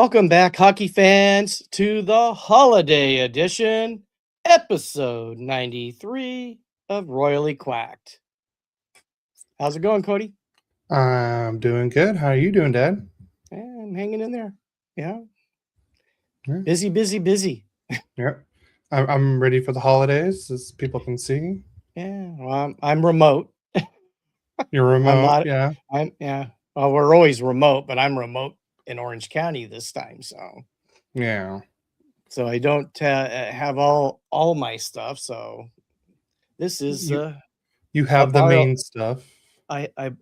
Welcome back, hockey fans, to the holiday edition, episode 93 of Royally Quacked. How's it going, Cody? I'm doing good. How are you doing, Dad? Yeah, I'm hanging in there. Yeah. Yeah. Busy. Yeah. I'm ready for the holidays, as people can see. Yeah. Well, I'm remote. You're remote, I'm not. yeah. Yeah. Well, we're always remote, but I'm remote in Orange County this time. Yeah. So I don't have all my stuff. So this is You a have the borrow. main stuff. I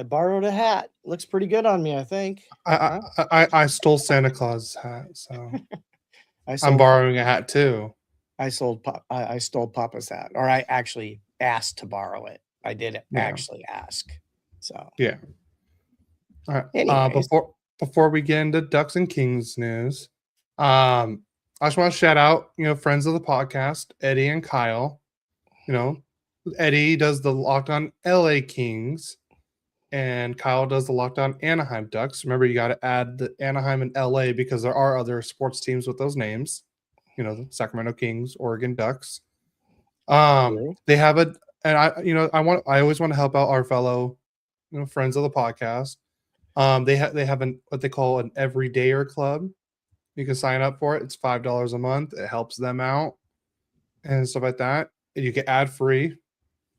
borrowed a hat. Looks pretty good on me, I think. I Huh? I stole Santa Claus's hat, so I I'm sold. borrowing a hat too. I sold. I stole Papa's hat, or I actually asked to borrow it. I did Yeah. actually ask. So Yeah. All right. anyways, Before we get into Ducks and Kings news, I just want to shout out, friends of the podcast, Eddie and Kyle. Eddie does the Locked On LA Kings, and Kyle does the Locked On Anaheim Ducks. Remember, you got to add the Anaheim and LA because there are other sports teams with those names. The Sacramento Kings, Oregon Ducks. They have I always want to help out our fellow, friends of the podcast. They have what they call an everydayer club. You can sign up for it. It's $5 a month. It helps them out and stuff like that. And you get ad free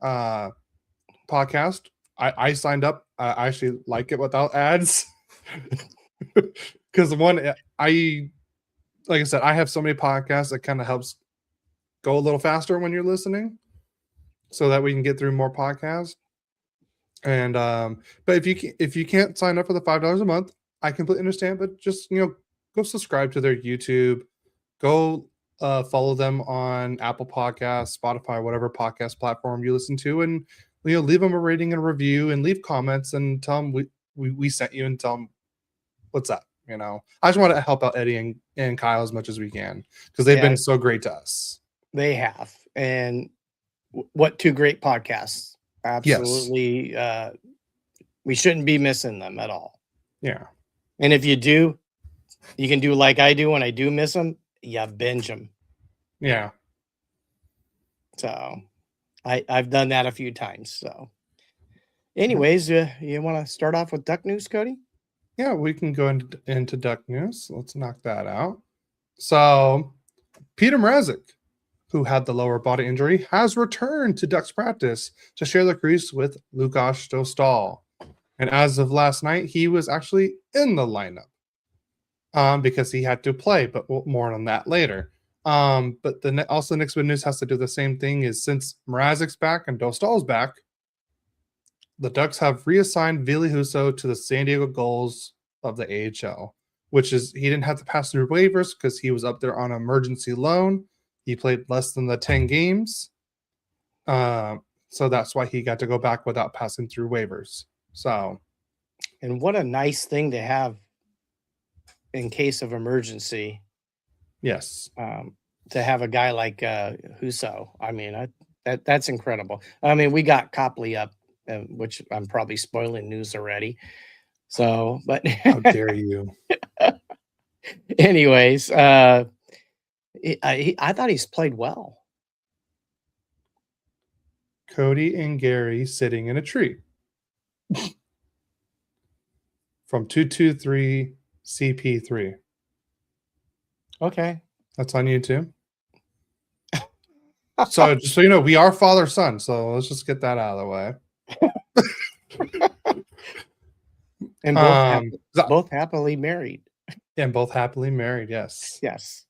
podcast. I signed up. I actually like it without ads because like I said, I have so many podcasts that kind of helps go a little faster when you're listening, so that we can get through more podcasts. And but if you can't sign up for the $5 a month, I completely understand. But just go subscribe to their YouTube. Go follow them on Apple Podcasts, Spotify, whatever podcast platform you listen to, and leave them a rating and a review, and leave comments and tell them we sent you, and tell them what's up. I just want to help out Eddie and Kyle as much as we can because they've been so great to us. They have, and what two great podcasts! Absolutely, yes. We shouldn't be missing them at all. Yeah, and if you do, you can do like I do when I do miss them. You binge them. Yeah. So I've done that a few times. So anyways, you want to start off with Duck news, Cody? Yeah, we can go into Duck news. Let's knock that out. So Peter Mrazek, who had the lower body injury, has returned to Ducks practice to share the crease with Lukas Dostal. And as of last night, he was actually in the lineup because he had to play, but more on that later. But also next big news has to do the same thing. Is since Mrazek's back and Dostal's back, the Ducks have reassigned Ville Husso to the San Diego Gulls of the AHL, which is he didn't have to pass through waivers because he was up there on emergency loan. He played less than the 10 games. So that's why he got to go back without passing through waivers. So, and what a nice thing to have in case of emergency. Yes. To have a guy like Husso. I mean, that's incredible. I mean, we got Copley up, which I'm probably spoiling news already. So, but how dare you? Anyways, I thought he's played well. Cody and Gary sitting in a tree. From 223 CP3. Okay. That's on YouTube. So just so you know, we are father-son, so let's just get that out of the way. And both happily married. And both happily married, yes. Yes.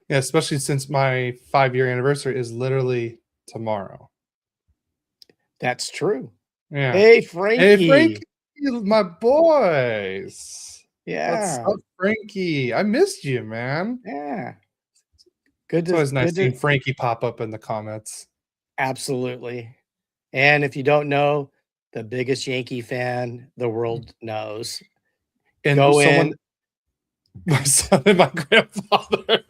Yeah, especially since my 5-year anniversary is literally tomorrow. That's true. Yeah. Hey, Frankie, my boys. Yeah. What's up, Frankie? I missed you, man. Yeah. It's always nice seeing Frankie pop up in the comments. Absolutely. And if you don't know, the biggest Yankee fan the world knows. And my son and my grandfather.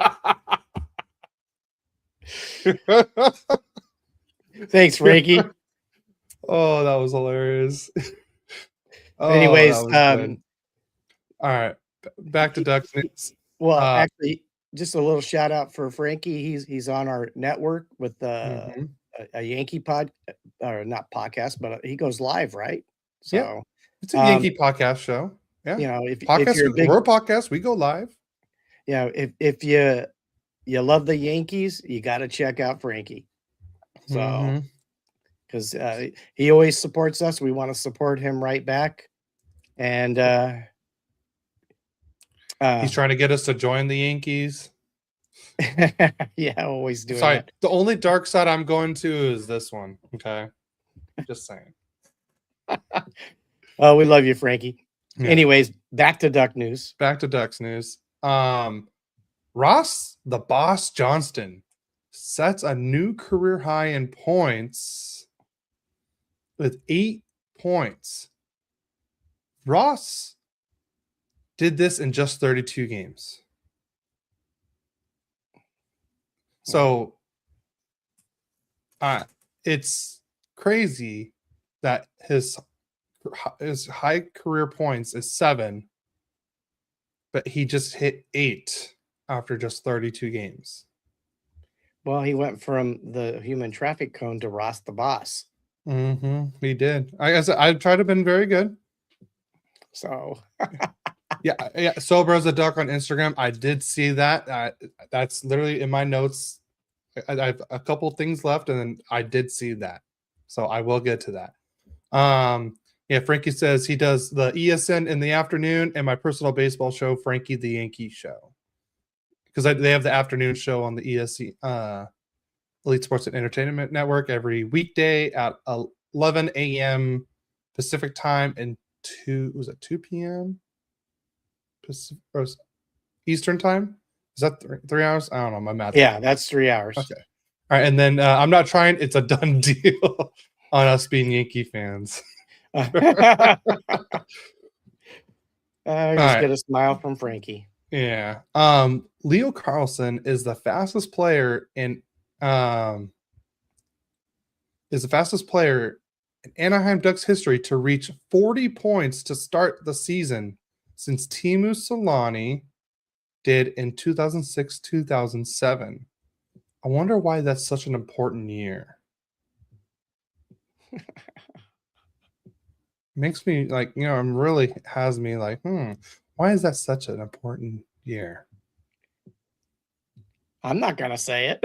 Thanks, Frankie. Oh, that was hilarious. Anyways, all right. back to Ducks news. Well, actually, just a little shout out for Frankie. He's on our network with Mhm. a Yankee pod, or not podcast, but he goes live, right? Yeah. So, It's a Yankee podcast show. Yeah. you know, if Podcast, you're a big, we're a podcast. We go live. you know, if you love the Yankees, you got to check out Frankie. So, Mhm. because he always supports us, we want to support him right back, and He's trying to get us to join the Yankees. yeah, always doing Sorry, that. the only dark side I'm going to is this one. Okay. Just saying. Oh, we love you, Frankie. Yeah. Anyways, back to Duck news. Back to Ducks news. Ross, the boss Johnston, sets a new career high in points with 8 points. Ross did this in just 32 games. So it's crazy that his high career points is 7, but he just hit 8 after just 32 games. Well, he went from the human traffic cone to Ross the boss. He did. I tried to been very good. So yeah. Sober as a duck on Instagram. I did see that. That's literally in my notes. I have a couple things left, and then I did see that. So I will get to that. Yeah, Frankie says he does the ESN in the afternoon and my personal baseball show, Frankie the Yankee Show. Because they have the afternoon show on the ESC, Elite Sports and Entertainment Network, every weekday at 11 a.m. Pacific time and 2 p.m. Pacific, or Eastern time? Is that 3 hours? I don't know. My math. yeah, that's 3 hours. Okay. All right. And then I'm not trying. It's a done deal on us being Yankee fans. Just right. get a smile from Frankie. Yeah. Leo Carlson is the fastest player in Anaheim Ducks history to reach 40 points to start the season since Teemu Selanne did in 2006-2007. I wonder why that's such an important year. Makes me like, I'm really has me like, why is that such an important year? I'm not gonna say it.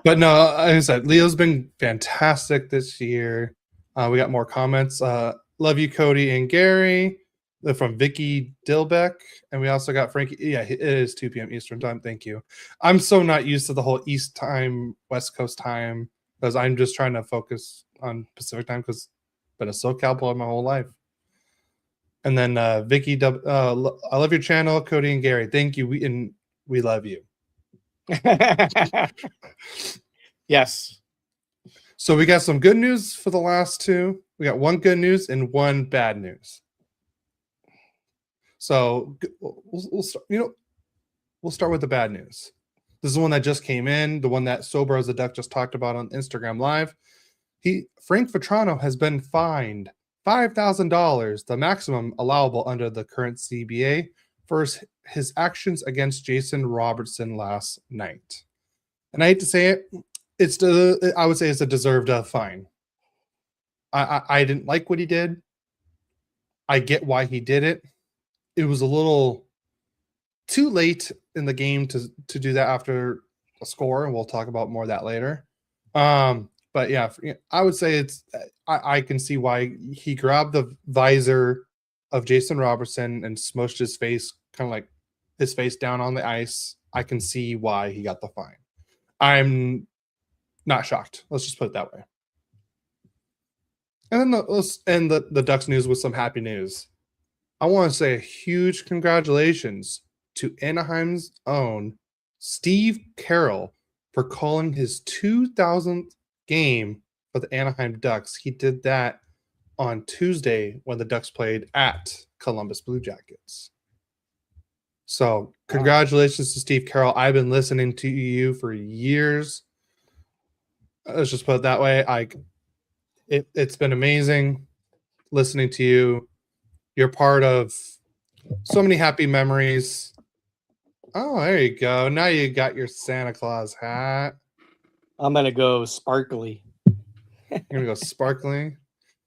But no, like I said, Leo's been fantastic this year. We got more comments. Love you, Cody and Gary. They're from Vicky Dilbeck. And we also got Frankie. Yeah, it is 2 p.m. Eastern time. Thank you. I'm so not used to the whole East time, West Coast time, because I'm just trying to focus on Pacific time because I've been a SoCal boy my whole life. And then Vicky, I love your channel, Cody and Gary. Thank you. We love you. Yes. So we got some good news for the last two. We got one good news and one bad news. So we'll start. We'll start with the bad news. This is the one that just came in, the one that Sober as a Duck just talked about on Instagram Live. Frank Vetrano has been fined $5,000, the maximum allowable under the current CBA, for his actions against Jason Robertson last night. And I hate to say it, I would say it's a deserved fine. I didn't like what he did. I get why he did it. It was a little too late in the game to do that after a score, and we'll talk about more of that later. But yeah, I would say I can see why he grabbed the visor of Jason Robertson and smushed his face, kind of like his face down on the ice. I can see why he got the fine. I'm not shocked. Let's just put it that way. And then let's end the Ducks news with some happy news. I want to say a huge congratulations to Anaheim's own Steve Carroll for calling his 2000th game for the Anaheim Ducks. He did that on Tuesday when the Ducks played at Columbus Blue Jackets. So congratulations to Steve Carroll. I've been listening to you for years. Let's just put it that way. It's been amazing listening to you. You're part of So many happy memories. Oh, there you go. Now you got your Santa Claus hat. I'm gonna go sparkly. You're gonna go sparkling.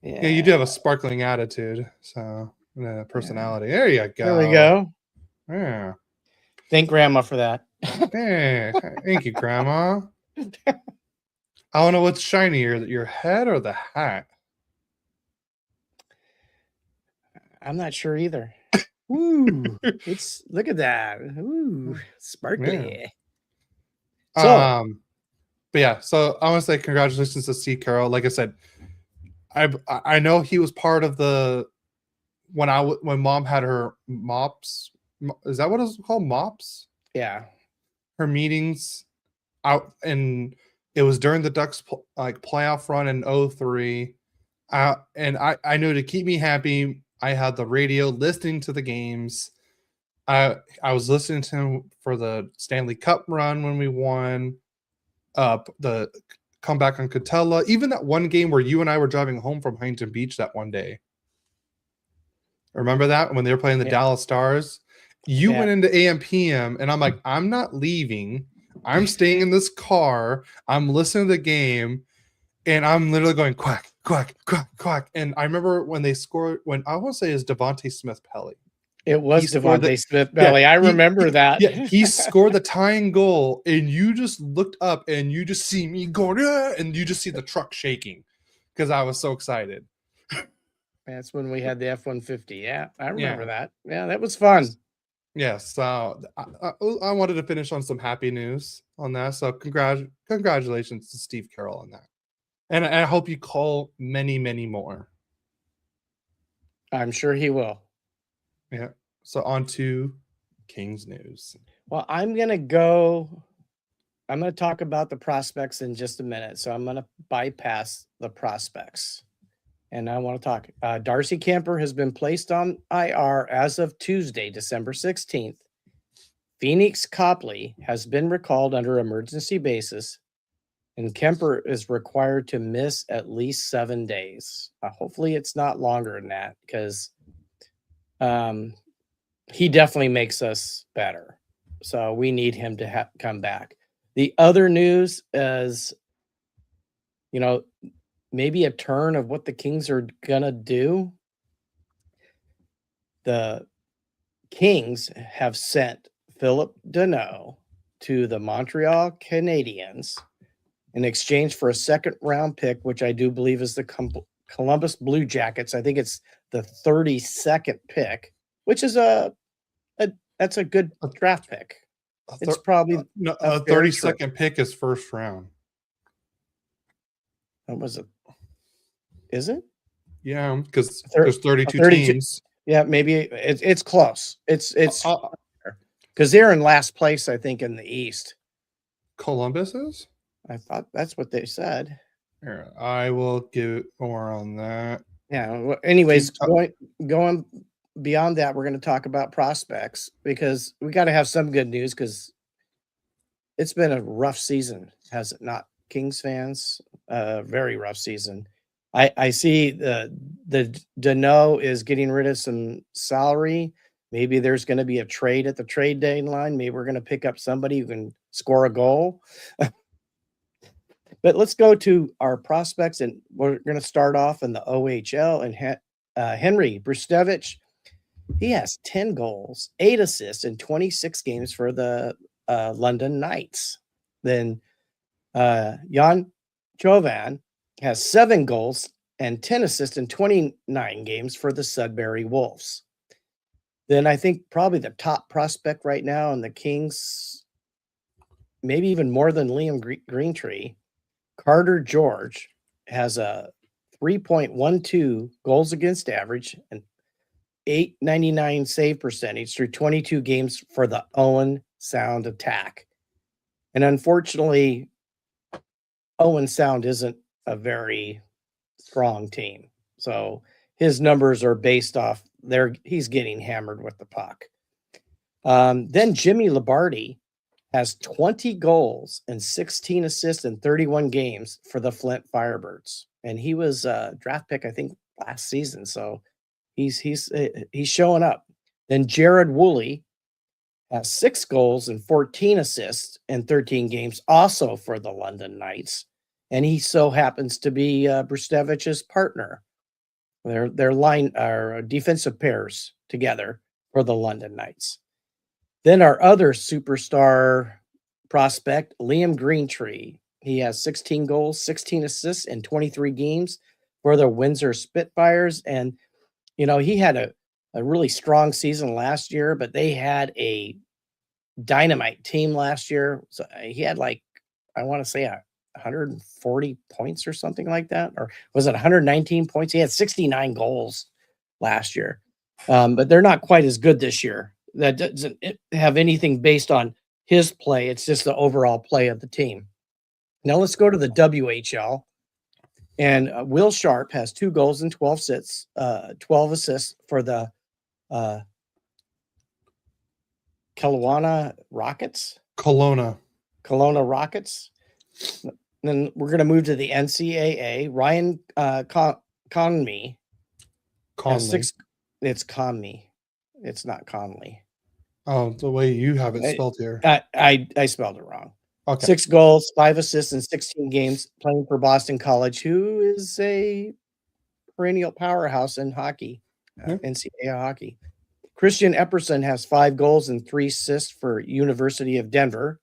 Yeah, Yeah, you do have a sparkling attitude. So personality. There you go. there we go. Yeah. Thank Grandma for that. Hey, thank you, Grandma. I don't know what's shinier, your head or the hat. I'm not sure either. Ooh, it's look at that. Ooh, sparkly. Yeah. But yeah, so I want to say congratulations to Steve Carroll. Like I said, I know he was part of the when Mom had her mops. Is that what it's called? Mops? Yeah. Her meetings out, and it was during the Ducks playoff run in 03. And I knew to keep me happy, I had the radio listening to the games. I was listening to him for the Stanley Cup run when we won. The comeback on Catella, even that one game where you and I were driving home from Huntington Beach that one day. Remember that when they were playing the Dallas Stars? You went into AM/PM, and I'm like, I'm not leaving. I'm staying in this car. I'm listening to the game, and I'm literally going quack, quack, quack, quack. And I remember when they scored, when I want to say is Devontae Smith-Pelly. It was Devontae Smith-Pelly. I remember that. Yeah, he scored the tying goal, and you just looked up, and you just see me going, and you just see the truck shaking because I was so excited. That's when we had the F-150. Yeah, I remember that. Yeah, that was fun. Yes, so I wanted to finish on some happy news on that. So congratulations to Steve Carroll on that, and I hope you call many, many more. I'm sure he will. Yeah. So on to Kings news. Well, I'm going to talk about the prospects in just a minute. So I'm going to bypass the prospects. And I want to talk. Darcy Kuemper has been placed on IR as of Tuesday, December 16th. Phoenix Copley has been recalled under emergency basis, and Kuemper is required to miss at least 7 days. Hopefully it's not longer than that, because he definitely makes us better. So we need him to come back. The other news is, maybe a turn of what the Kings are going to do. The Kings have sent Phil Danault to the Montreal Canadiens in exchange for a second-round pick, which I do believe is the Columbus Blue Jackets. I think it's the 32nd pick, which is that's a good draft pick. It's probably a 32nd pick is first round. What was it? Is it? Yeah, because there's 32 teams. Yeah, maybe it's close. It's because they're in last place, I think, in the East. Columbus is? I thought that's what they said. Here, I will give more on that. Yeah. Well, anyways, going beyond that, we're going to talk about prospects, because we got to have some good news, because it's been a rough season, has it not, Kings fans? Very rough season. I see the Danault is getting rid of some salary. Maybe there's going to be a trade at the trade deadline. Maybe we're going to pick up somebody who can score a goal. But let's go to our prospects, and we're going to start off in the OHL. And Henry Brustevich, he has 10 goals, 8 assists in 26 games for the London Knights. Then Jan Jovan has 7 goals and 10 assists in 29 games for the Sudbury Wolves. Then I think probably the top prospect right now in the Kings, maybe even more than Liam Greentree, Carter George, has a 3.12 goals against average and .899 save percentage through 22 games for the Owen Sound Attack. And unfortunately, Owen Sound isn't a very strong team. So his numbers are based off he's getting hammered with the puck. Then Jimmy Labardi has 20 goals and 16 assists in 31 games for the Flint Firebirds. And he was a draft pick, I think, last season. So he's showing up. Then Jared Woolley has 6 goals and 14 assists in 13 games, also for the London Knights. And he so happens to be Brustevich's partner. Their line are defensive pairs together for the London Knights. Then our other superstar prospect, Liam Greentree. He has 16 goals, 16 assists in 23 games for the Windsor Spitfires. And, he had a really strong season last year, but they had a dynamite team last year. So he had I want to say 140 points or something like that. Or was it 119 points? He had 69 goals last year. But they're not quite as good this year. That doesn't have anything based on his play. It's just the overall play of the team. Now let's go to the WHL. And Will Sharp has 2 goals and 12 assists for the Kelowna Rockets. Kelowna Rockets. Then we're going to move to the NCAA. Ryan Conley. It's Conley. It's not Conley. Oh, the way you have it spelled here. I spelled it wrong. Okay. 6 goals, 5 assists in 16 games, playing for Boston College, who is a perennial powerhouse in hockey, NCAA hockey. Christian Epperson has 5 goals and 3 assists for University of Denver,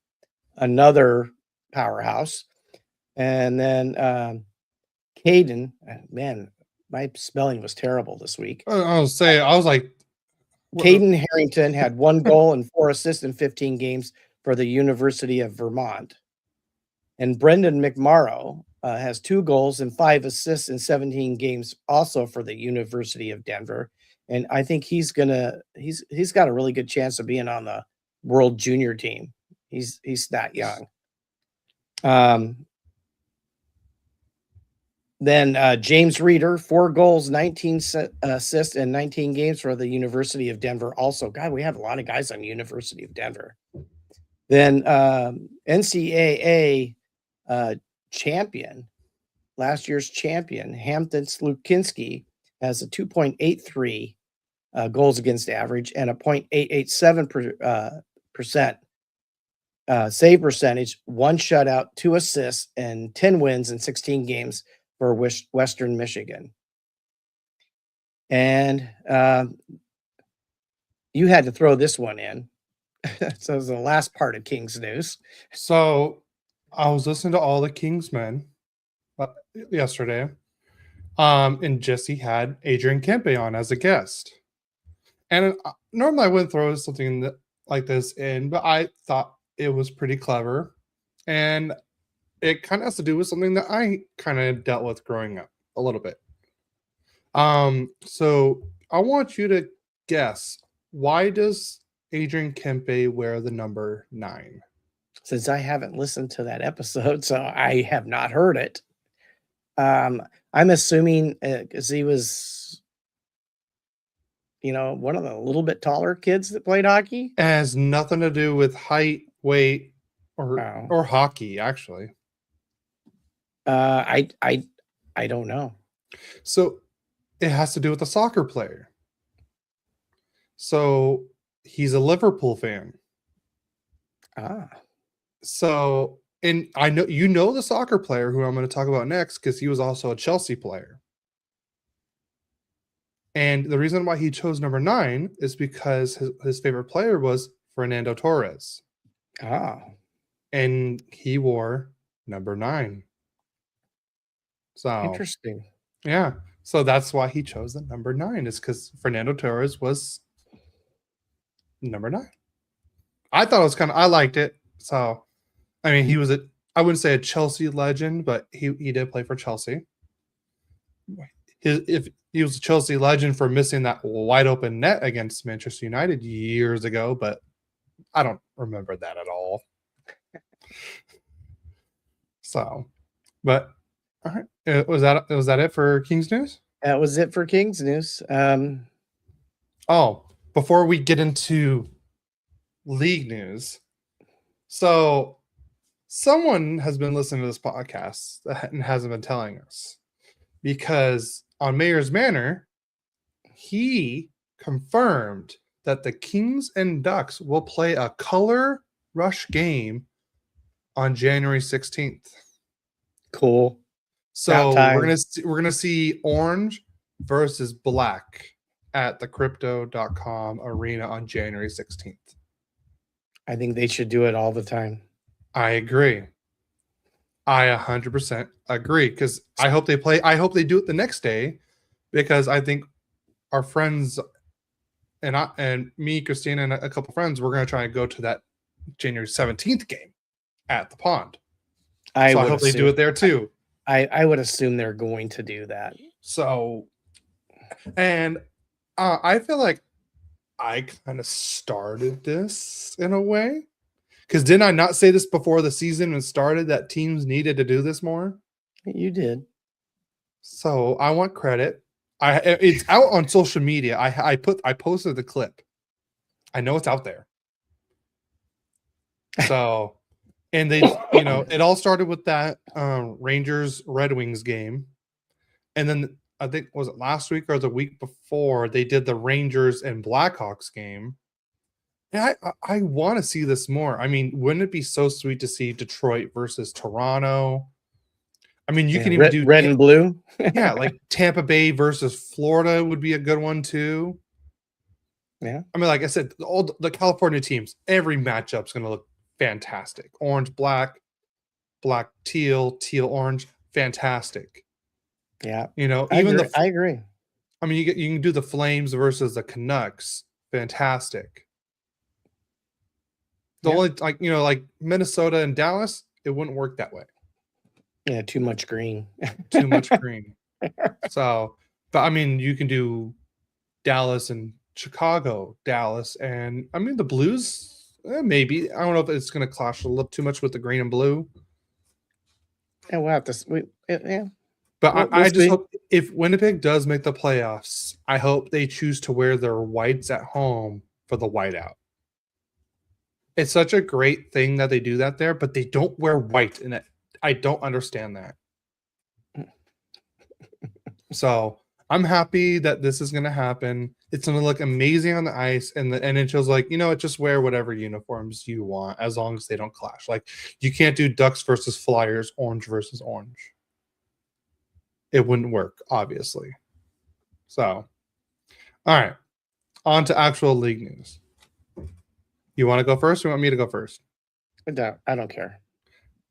another powerhouse. And then Caden, man, my spelling was terrible this week. I was like, Caden Harrington had 1 goal and 4 assists in 15 games for the University of Vermont. And Brendan McMorrow has 2 goals and 5 assists in 17 games, also for the University of Denver. And I think he's got a really good chance of being on the World Junior team. He's that young. Then James Reeder, 4 goals, 19 assists in 19 games for the University of Denver. Also, God, we have a lot of guys on University of Denver. Then NCAA champion, last year's champion, Hampton Slukinski, has a 2.83 goals against average and a 0.887% save percentage, 1 shutout, 2 assists, and 10 wins in 16 games for Western Michigan. And you had to throw this one in. So it was the last part of King's News. So I was listening to all the King's men yesterday. And Jesse had Adrian Kempe on as a guest. And normally I wouldn't throw something like this in, but I thought it was pretty clever. And it kind of has to do with something that I kind of dealt with growing up a little bit. So I want you to guess, why does Adrian Kempe wear the number 9? Since I haven't listened to that episode, so I have not heard it. I'm assuming because he was, one of the little bit taller kids that played hockey. It has nothing to do with height, weight, or hockey, actually. I don't know. So it has to do with a soccer player. So he's a Liverpool fan. So, and I know the soccer player who I'm going to talk about next, because he was also a Chelsea player. And the reason why he chose number 9 is because his favorite player was Fernando Torres. And he wore number 9. So interesting. Yeah. So that's why he chose the number 9, is because Fernando Torres was number 9. I thought it was I liked it. So, I mean, he was I wouldn't say a Chelsea legend, but he did play for Chelsea. If he was a Chelsea legend for missing that wide open net against Manchester United years ago, but I don't remember that at all. So, but all right, was that it for King's News? That was it for King's News. Before we get into league news, so someone has been listening to this podcast and hasn't been telling us, because on Mayor's Manor, he confirmed that the Kings and Ducks will play a color rush game on January 16th. Cool. So About we're time. gonna see orange versus black at the crypto.com arena on January 16th. I think they should do it all the time. I agree. I 100% agree, because I hope they do it the next day, because I think our friends and me, Christina, and a couple friends, we're going to try and go to that January 17th game at the pond. I So I hope they do it there too. I would assume they're going to do that. So, and I feel like I kind of started this in a way, because didn't I not say this before the season started, that teams needed to do this more? You did. So I want credit. It's out on social media. I posted the clip. I know it's out there. So, and they, it all started with that Rangers Red Wings game, and then I think, was it last week or the week before, they did the Rangers and Blackhawks game. And I want to see this more. I mean, wouldn't it be so sweet to see Detroit versus Toronto? I mean, you can even do red and blue. Yeah, like Tampa Bay versus Florida would be a good one too. Yeah. I mean, like I said, all the California teams, every matchup's going to look fantastic. Orange, black, black, teal, orange, fantastic. Yeah. I agree. I mean, you can do the Flames versus the Canucks, fantastic. The only, like Minnesota and Dallas, it wouldn't work that way. Yeah, too much green. Too much green. So, but I mean, you can do Dallas and Chicago, Dallas, and I mean the Blues. Maybe, I don't know if it's going to clash a little too much with the green and blue. Yeah, we'll have to. Yeah. But I just hope, if Winnipeg does make the playoffs, I hope they choose to wear their whites at home for the whiteout. It's such a great thing that they do that there, but they don't wear white in it. I don't understand that. So I'm happy that this is going to happen. It's going to look amazing on the ice, and the NHL's like, just wear whatever uniforms you want as long as they don't clash. Like, you can't do Ducks versus Flyers, orange versus orange. It wouldn't work, obviously. So, all right, on to actual league news. You want to go first, or you want me to go first? I don't care.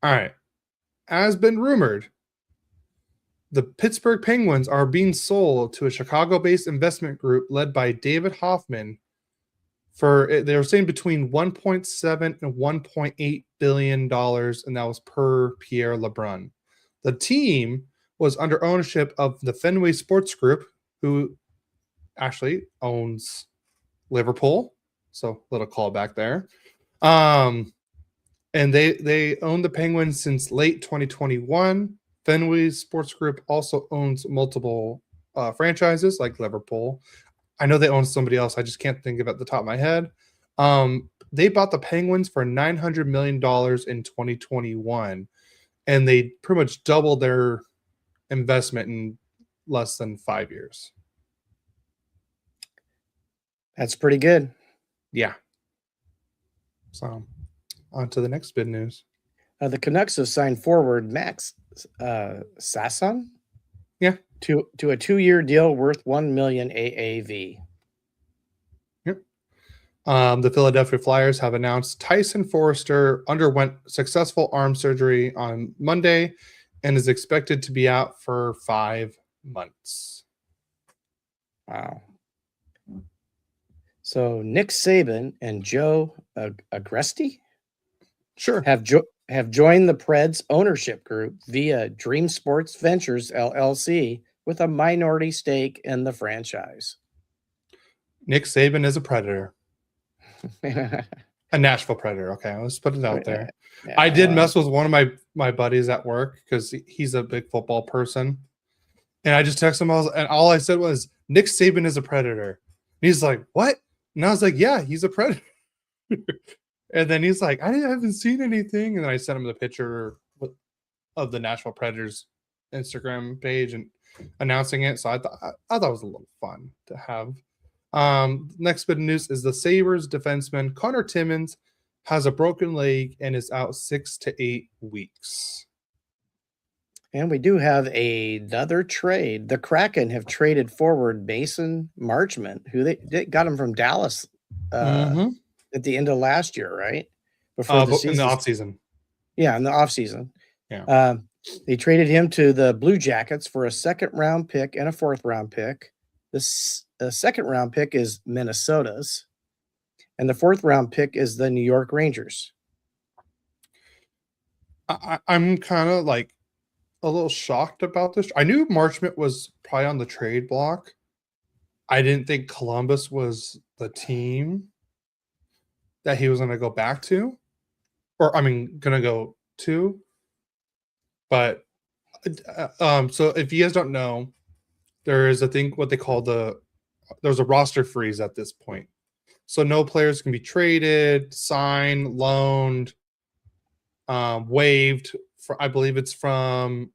All right. As been rumored, the Pittsburgh Penguins are being sold to a Chicago-based investment group led by David Hoffman for, they were saying, between $1.7 and $1.8 billion, and that was per Pierre LeBrun. The team was under ownership of the Fenway Sports Group, who actually owns Liverpool. So, little callback there. And they own the Penguins since late 2021. Fenway Sports Group also owns multiple franchises like Liverpool. I know they own somebody else. I just can't think of it at the top of my head. They bought the Penguins for $900 million in 2021, and they pretty much doubled their investment in less than 5 years. That's pretty good. Yeah. So, on to the next bit news. The Canucks have signed forward Max Sasson. Yeah. To a 2-year deal worth $1 million AAV. Yep. The Philadelphia Flyers have announced Tyson Forrester underwent successful arm surgery on Monday and is expected to be out for 5 months. Wow. So Nick Saban and Joe Agresti have joined the Preds ownership group via Dream Sports Ventures LLC with a minority stake in the franchise. Nick Saban is a Predator. A Nashville Predator. Okay, let's put it out there. Yeah, I did mess with one of my buddies at work because he's a big football person. And I just texted him, and all I said was, Nick Saban is a Predator. And he's like, what? And I was like, yeah, he's a Predator. And then he's like, I haven't seen anything. And then I sent him the picture of the Nashville Predators Instagram page and announcing it. So I thought it was a little fun to have. Next bit of news is the Sabres defenseman Connor Timmins has a broken leg and is out 6 to 8 weeks. And we do have another trade. The Kraken have traded forward Mason Marchment, who they got him from Dallas at the end of last year, right? Before the season. In the offseason. Yeah, in the offseason. Yeah. They traded him to the Blue Jackets for a second-round pick and a fourth-round pick. The second-round pick is Minnesota's, and the fourth-round pick is the New York Rangers. I'm kind of like a little shocked about this. I knew Marchment was probably on the trade block. I didn't think Columbus was the team that he was going to go back to, or I mean, going to go to. But so if you guys don't know, there is a thing what they call there's a roster freeze at this point. So no players can be traded, signed, loaned, waived. I believe it's from,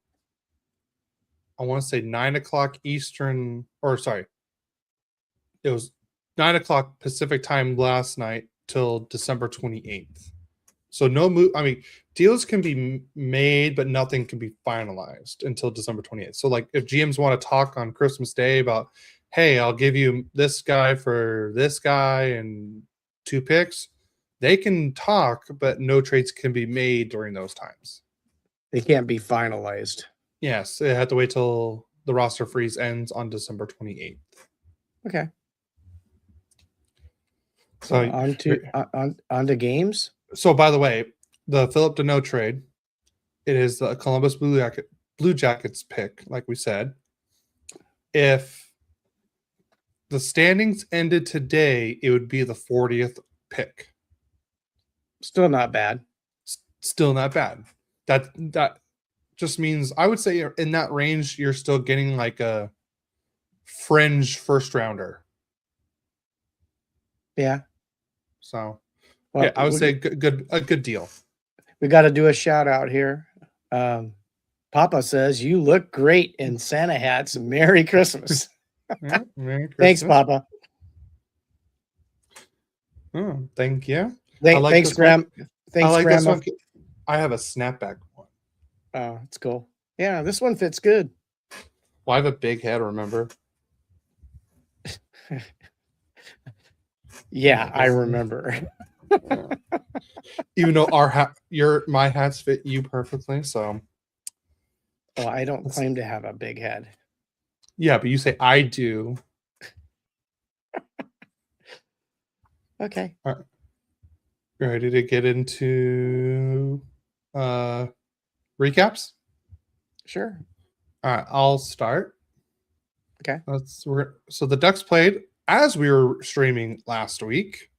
I want to say 9 o'clock Eastern, or sorry, it was 9 o'clock Pacific time last night till December 28th. So no move. I mean, deals can be made, but nothing can be finalized until December 28th. So like if GMs want to talk on Christmas Day about, hey, I'll give you this guy for this guy and 2 picks, they can talk, but no trades can be made during those times. They can't be finalized. Yes, they have to wait till the roster freeze ends on December 28th. Okay. So on to games. So by the way, the Phil Danault trade, it is the Columbus Blue Jackets pick, like we said. If the standings ended today, it would be the 40th pick. Still not bad. Still not bad. That just means I would say in that range, you're still getting like a fringe first rounder. Yeah. So yeah, I would say a good deal. We got to do a shout out here. Papa says you look great in Santa hats. Merry Christmas. Yeah, Merry Christmas. Thanks, Papa. Oh, thank you. Thanks, Grandma. Thanks, like Grandma. This one. I have a snapback one. Oh, it's cool. Yeah, this one fits good. Well, I have a big head, remember? Yeah, I remember. Yeah. Even though my hats fit you perfectly, so. Well, I don't claim to have a big head. Yeah, but you say I do. Okay. All right. Ready to get into recaps? Sure. All right, I'll start. Okay. So the Ducks played as we were streaming last week.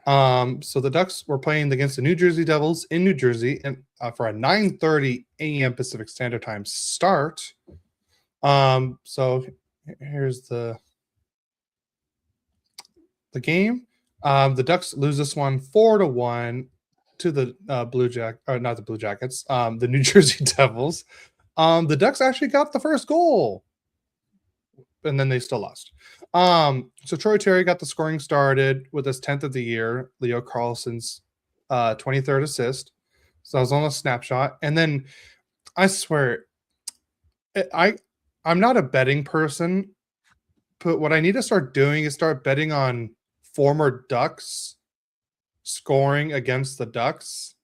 So the Ducks were playing against the New Jersey Devils in New Jersey, and for a 9:30 a.m. Pacific Standard Time start. So here's the game. The Ducks lose this one 4-1 to the not the Blue Jackets, the New Jersey Devils. The Ducks actually got the first goal, and then they still lost. So Troy Terry got the scoring started with his 10th of the year, Leo Carlson's 23rd assist. So I was on a snapshot. And then I swear, I'm not a betting person, but what I need to start doing is start betting on former Ducks scoring against the Ducks,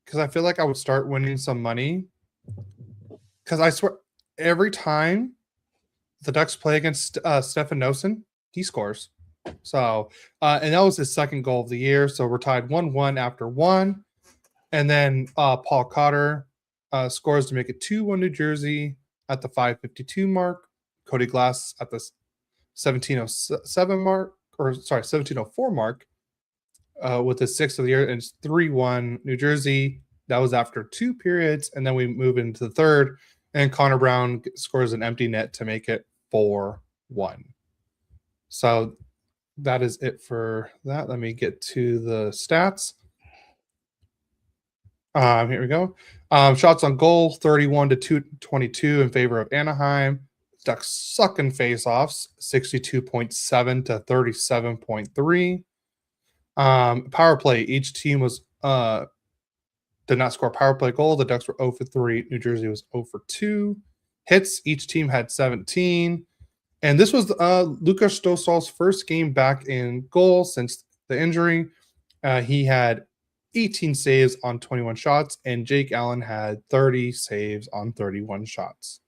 because I feel like I would start winning some money. Because I swear, every time the Ducks play against Stefan Noesen, he scores. So, and that was his second goal of the year. So we're tied 1-1 after one. And then Paul Cotter scores to make it 2-1 New Jersey at the 5:52 mark. Cody Glass at the 17:07 mark, or sorry, 17:04 mark with his sixth of the year. And it's 3-1 New Jersey. That was after 2 periods. And then we move into the third. And Connor Brown scores an empty net to make it 4-1. So that is it for that. Let me get to the stats. Here we go. Shots on goal, 31-22 in favor of Anaheim. Ducks sucking face-offs, 62.7 to 37.3. Power play, each team was did not score a power play goal. The Ducks were 0 for 3. New Jersey was 0 for 2. Hits, each team had 17. And this was Lucas Dostal's first game back in goal since the injury. He had 18 saves on 21 shots, and Jake Allen had 30 saves on 31 shots.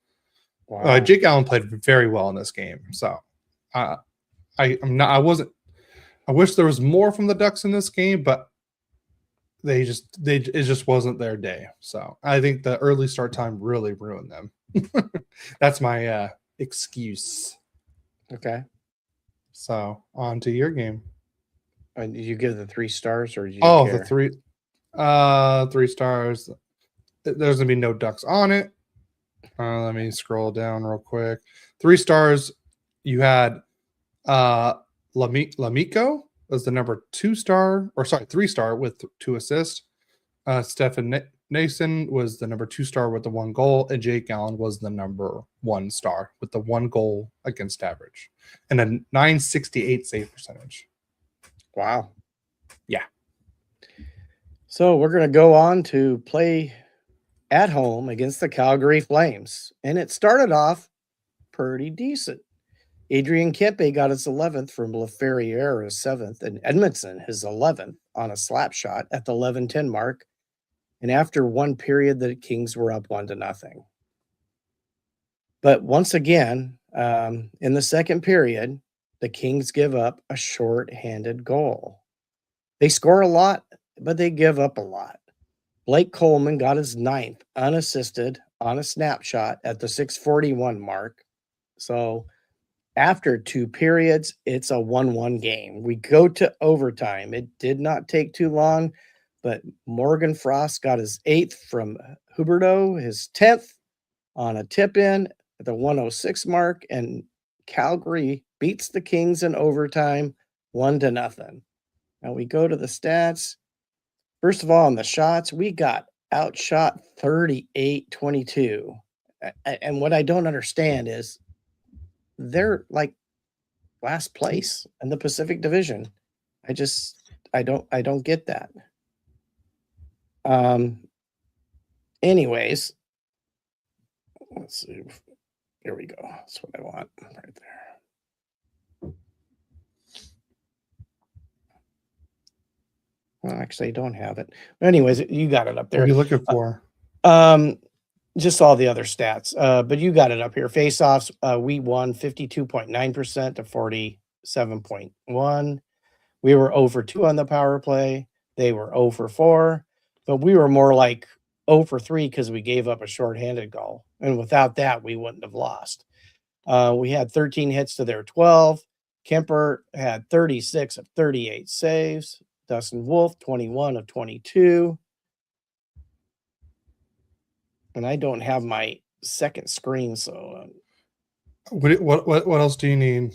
Wow. Jake Allen played very well in this game. So I wish there was more from the Ducks in this game, but it just wasn't their day. So I think the early start time really ruined them. That's my excuse. Okay. So on to your game. And did you give the 3 stars or did you The care? 3 stars. There's gonna be no Ducks on it. Let me scroll down real quick. 3 stars. You had Lamico was the number 2 star, or sorry, 3 star with 2 assists. Stefan Nason was the number 2 star with the 1 goal, and Jake Allen was the number 1 star with the 1 goal against average and a 968 save percentage. Wow. Yeah. So we're going to go on to play at home against the Calgary Flames. And it started off pretty decent. Adrian Kempe got his 11th from LaFerriere, his 7th, and Edmondson his 11th on a slap shot at the 11:10 mark. And after one period, the Kings were up 1-0. But once again, in the second period, the Kings give up a short-handed goal. They score a lot, but they give up a lot. Blake Coleman got his 9th unassisted on a snapshot at the 6:41 mark. So after 2 periods, it's a 1-1 game. We go to overtime. It did not take too long, but Morgan Frost got his 8th from Huberdeau, his 10th on a tip-in at the 1:06 mark, and Calgary beats the Kings in overtime 1-0. Now we go to the stats. First of all, on the shots, we got outshot 38-22. And what I don't understand is they're like last place in the Pacific Division. I don't get that. Anyways, let's see. Here we go. That's what I want right there. Well, actually, I don't have it. But anyways, you got it up there. What are you looking for? Just all the other stats. But you got it up here. Face-offs, we won 52.9% to 47.1. We were 0 for 2 on the power play. They were 0 for 4. But we were more like 0 for 3 because we gave up a shorthanded goal. And without that, we wouldn't have lost. We had 13 hits to their 12. Kuemper had 36 of 38 saves. Dustin Wolf, 21 of 22. And I don't have my second screen, so What else do you need?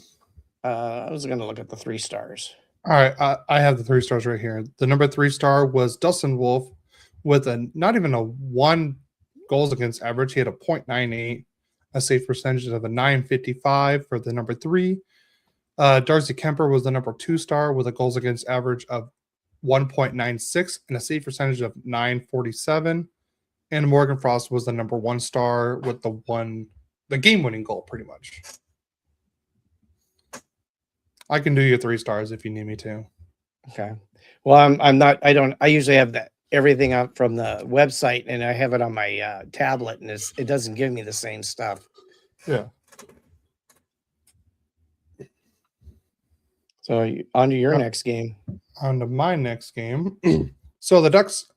I was going to look at the 3 stars. All right, I have the 3 stars right here. The number 3 star was Dustin Wolf with not even a 1 goals against average. He had a 0.98, a save percentage of a 955 for the number 3. Darcy Kuemper was the number 2 star with a goals against average of 1.96 and a save percentage of 947. And Morgan Frost was the number 1 star with the game-winning goal, pretty much. I can do your 3 stars if you need me to. Okay. Well, I usually have everything up from the website, and I have it on my tablet, and it doesn't give me the same stuff. Yeah. So on to your next game. On to my next game. So the Ducks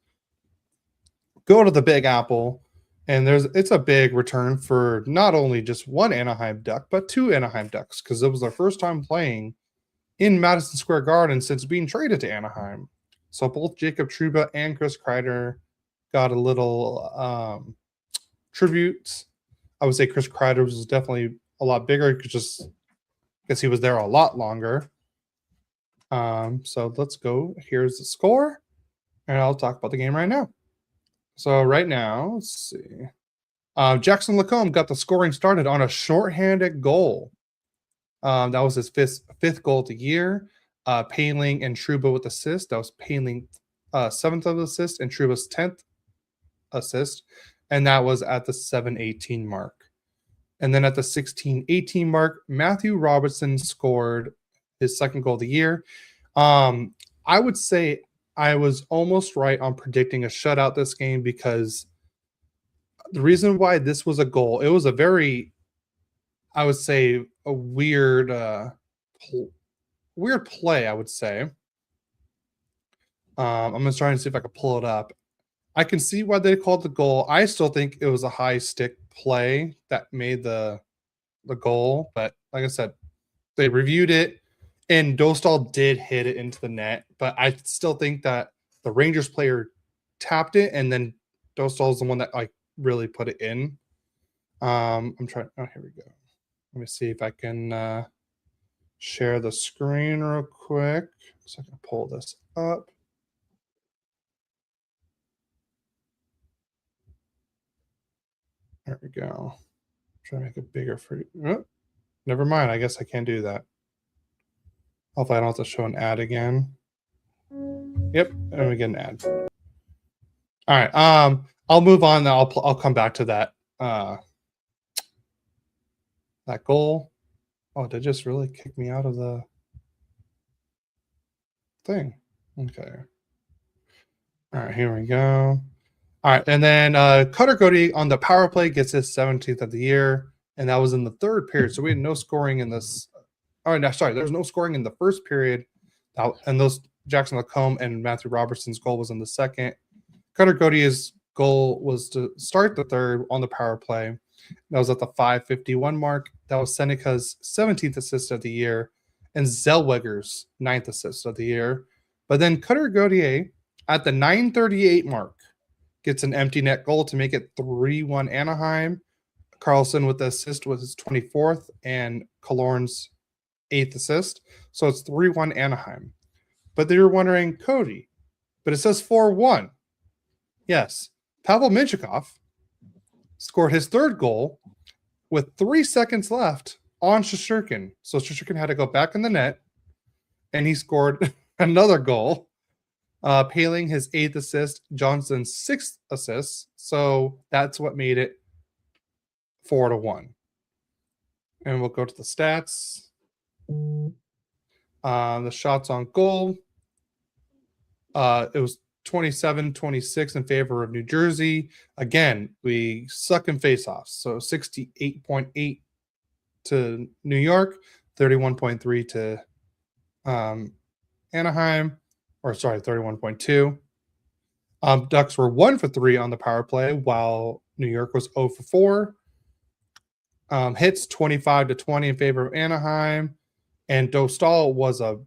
go to the Big Apple, and it's a big return for not only just 1 Anaheim Duck, but 2 Anaheim Ducks, because it was their first time playing in Madison Square Garden since being traded to Anaheim. So both Jacob Trouba and Chris Kreider got a little tributes. I would say Chris Kreider was definitely a lot bigger because he was there a lot longer. So let's go. Here's the score, and I'll talk about the game right now. So right now, let's see. Jackson Lacombe got the scoring started on a shorthanded goal. That was his fifth goal of the year. Paling and Trouba with assists. That was Paling 7th of the assist and Trouba's 10th assist. And that was at the 7:18 mark. And then at the 16:18 mark, Matthew Robertson scored his second goal of the year. I would say I was almost right on predicting a shutout this game, because the reason why this was a goal, it was a very, I would say, a weird play, I would say. I'm going to try and see if I can pull it up. I can see why they called the goal. I still think it was a high stick play that made the goal. But like I said, they reviewed it, and Dostal did hit it into the net. But I still think that the Rangers player tapped it, and then Dostal is the one that like really put it in. I'm trying. Oh, here we go. Let me see if I can share the screen real quick, so I can pull this up. There we go. Try to make it bigger for you. Oh, never mind. I guess I can't do that. Hopefully I don't have to show an ad again. Yep, and we get an ad. All right. I'll move on. I'll come back to that. That goal. Oh, they just really kicked me out of the thing. Okay. All right, here we go. All right, and then Cutter Cody on the power play gets his 17th of the year, and that was in the third period. So we had no scoring in this. Oh, no, sorry, there was no scoring in the first period, and those Jackson Lacombe and Matthew Robertson's goal was in the second. Cutter Cody's goal was to start the third on the power play. That was at the 5:51 mark. That was Seneca's 17th assist of the year and Zellweger's 9th assist of the year. But then Cutter Gauthier at the 9:38 mark gets an empty net goal to make it 3-1 Anaheim. Carlson with the assist was his 24th and Killorn's 8th assist. So it's 3-1 Anaheim. But they were wondering, Cody, but it says 4-1. Yes. Pavel Minchikov scored his third goal with 3 seconds left on Shesterkin. So Shesterkin had to go back in the net, and he scored another goal. Paling his 8th assist, Johnston's 6th assist. So that's what made it 4-1. And we'll go to the stats. The shots on goal. It was 27-26 in favor of New Jersey. Again, we suck in faceoffs. So 68.8 to New York, 31.3 to Anaheim. Or sorry, 31.2. Ducks were 1 for 3 on the power play, while New York was 0 for 4. Hits 25-20 in favor of Anaheim, and Dostal was a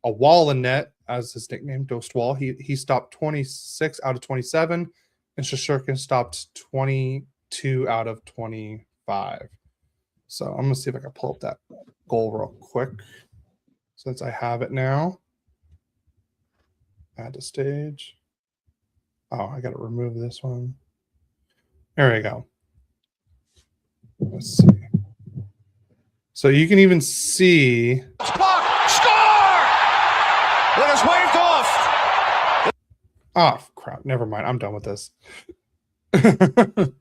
wall in net, as his nickname, Dostwall. He stopped 26 out of 27, and Shesterkin stopped 22 out of 25. So I'm gonna see if I can pull up that goal real quick, since I have it now. Add to stage. Oh, I got to remove this one. There we go. Let's see. So you can even see. Score! It is waved off. Oh crap! Never mind. I'm done with this. But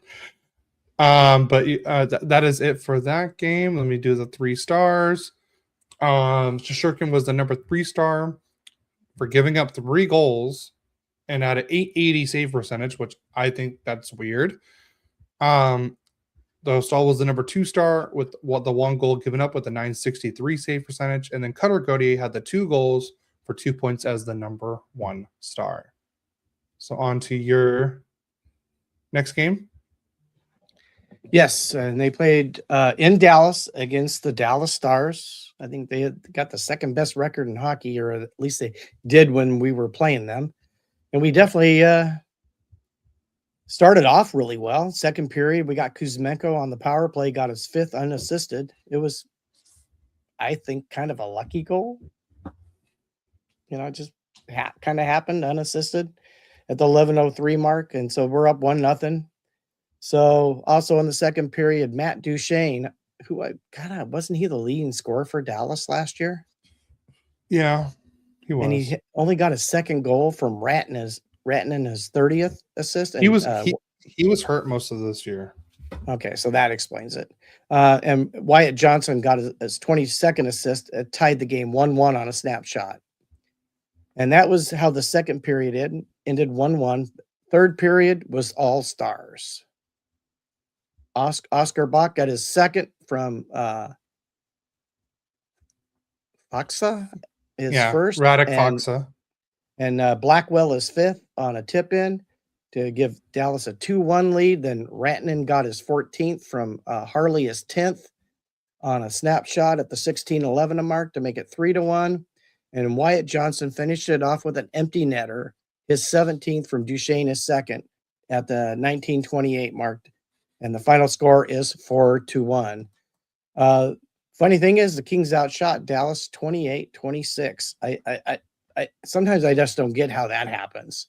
that is it for that game. Let me do the 3 stars. Shesterkin was the number 3 star for giving up 3 goals and at an 880 save percentage, which I think that's weird. Dostal was the number 2 star with the 1 goal given up with a 963 save percentage. And then Cutter Gauthier had the 2 goals for 2 points as the number 1 star. So on to your next game. Yes, and they played in Dallas against the Dallas Stars. I think they had got the second best record in hockey, or at least they did when we were playing them. And we definitely started off really well. Second period, we got Kuzmenko on the power play, got his 5th unassisted. It was, I think, kind of a lucky goal. You know, it just kind of happened unassisted at the 11:03 mark. And so we're up 1-0. So also in the second period, Matt Duchene, who wasn't he the leading scorer for Dallas last year? Yeah, he was. And he only got his second goal from Ratnan his 30th assist. And he was hurt most of this year. Okay, so that explains it. And Wyatt Johnston got his 22nd assist, tied the game 1-1 on a snapshot. And that was how the second period ended 1-1. Third period was all stars. Oscar Bach got his second from Foxa, first. Radek Foxa. And Blackwell is fifth on a tip-in to give Dallas a 2-1 lead. Then Ratnan got his 14th from Harley his 10th on a snapshot at the 16:11 mark to make it 3-1. And Wyatt Johnston finished it off with an empty netter, his 17th from Duchene his second at the 19:28 mark. And the final score is 4-1. Funny thing is, the Kings outshot Dallas 28-26. I sometimes I just don't get how that happens.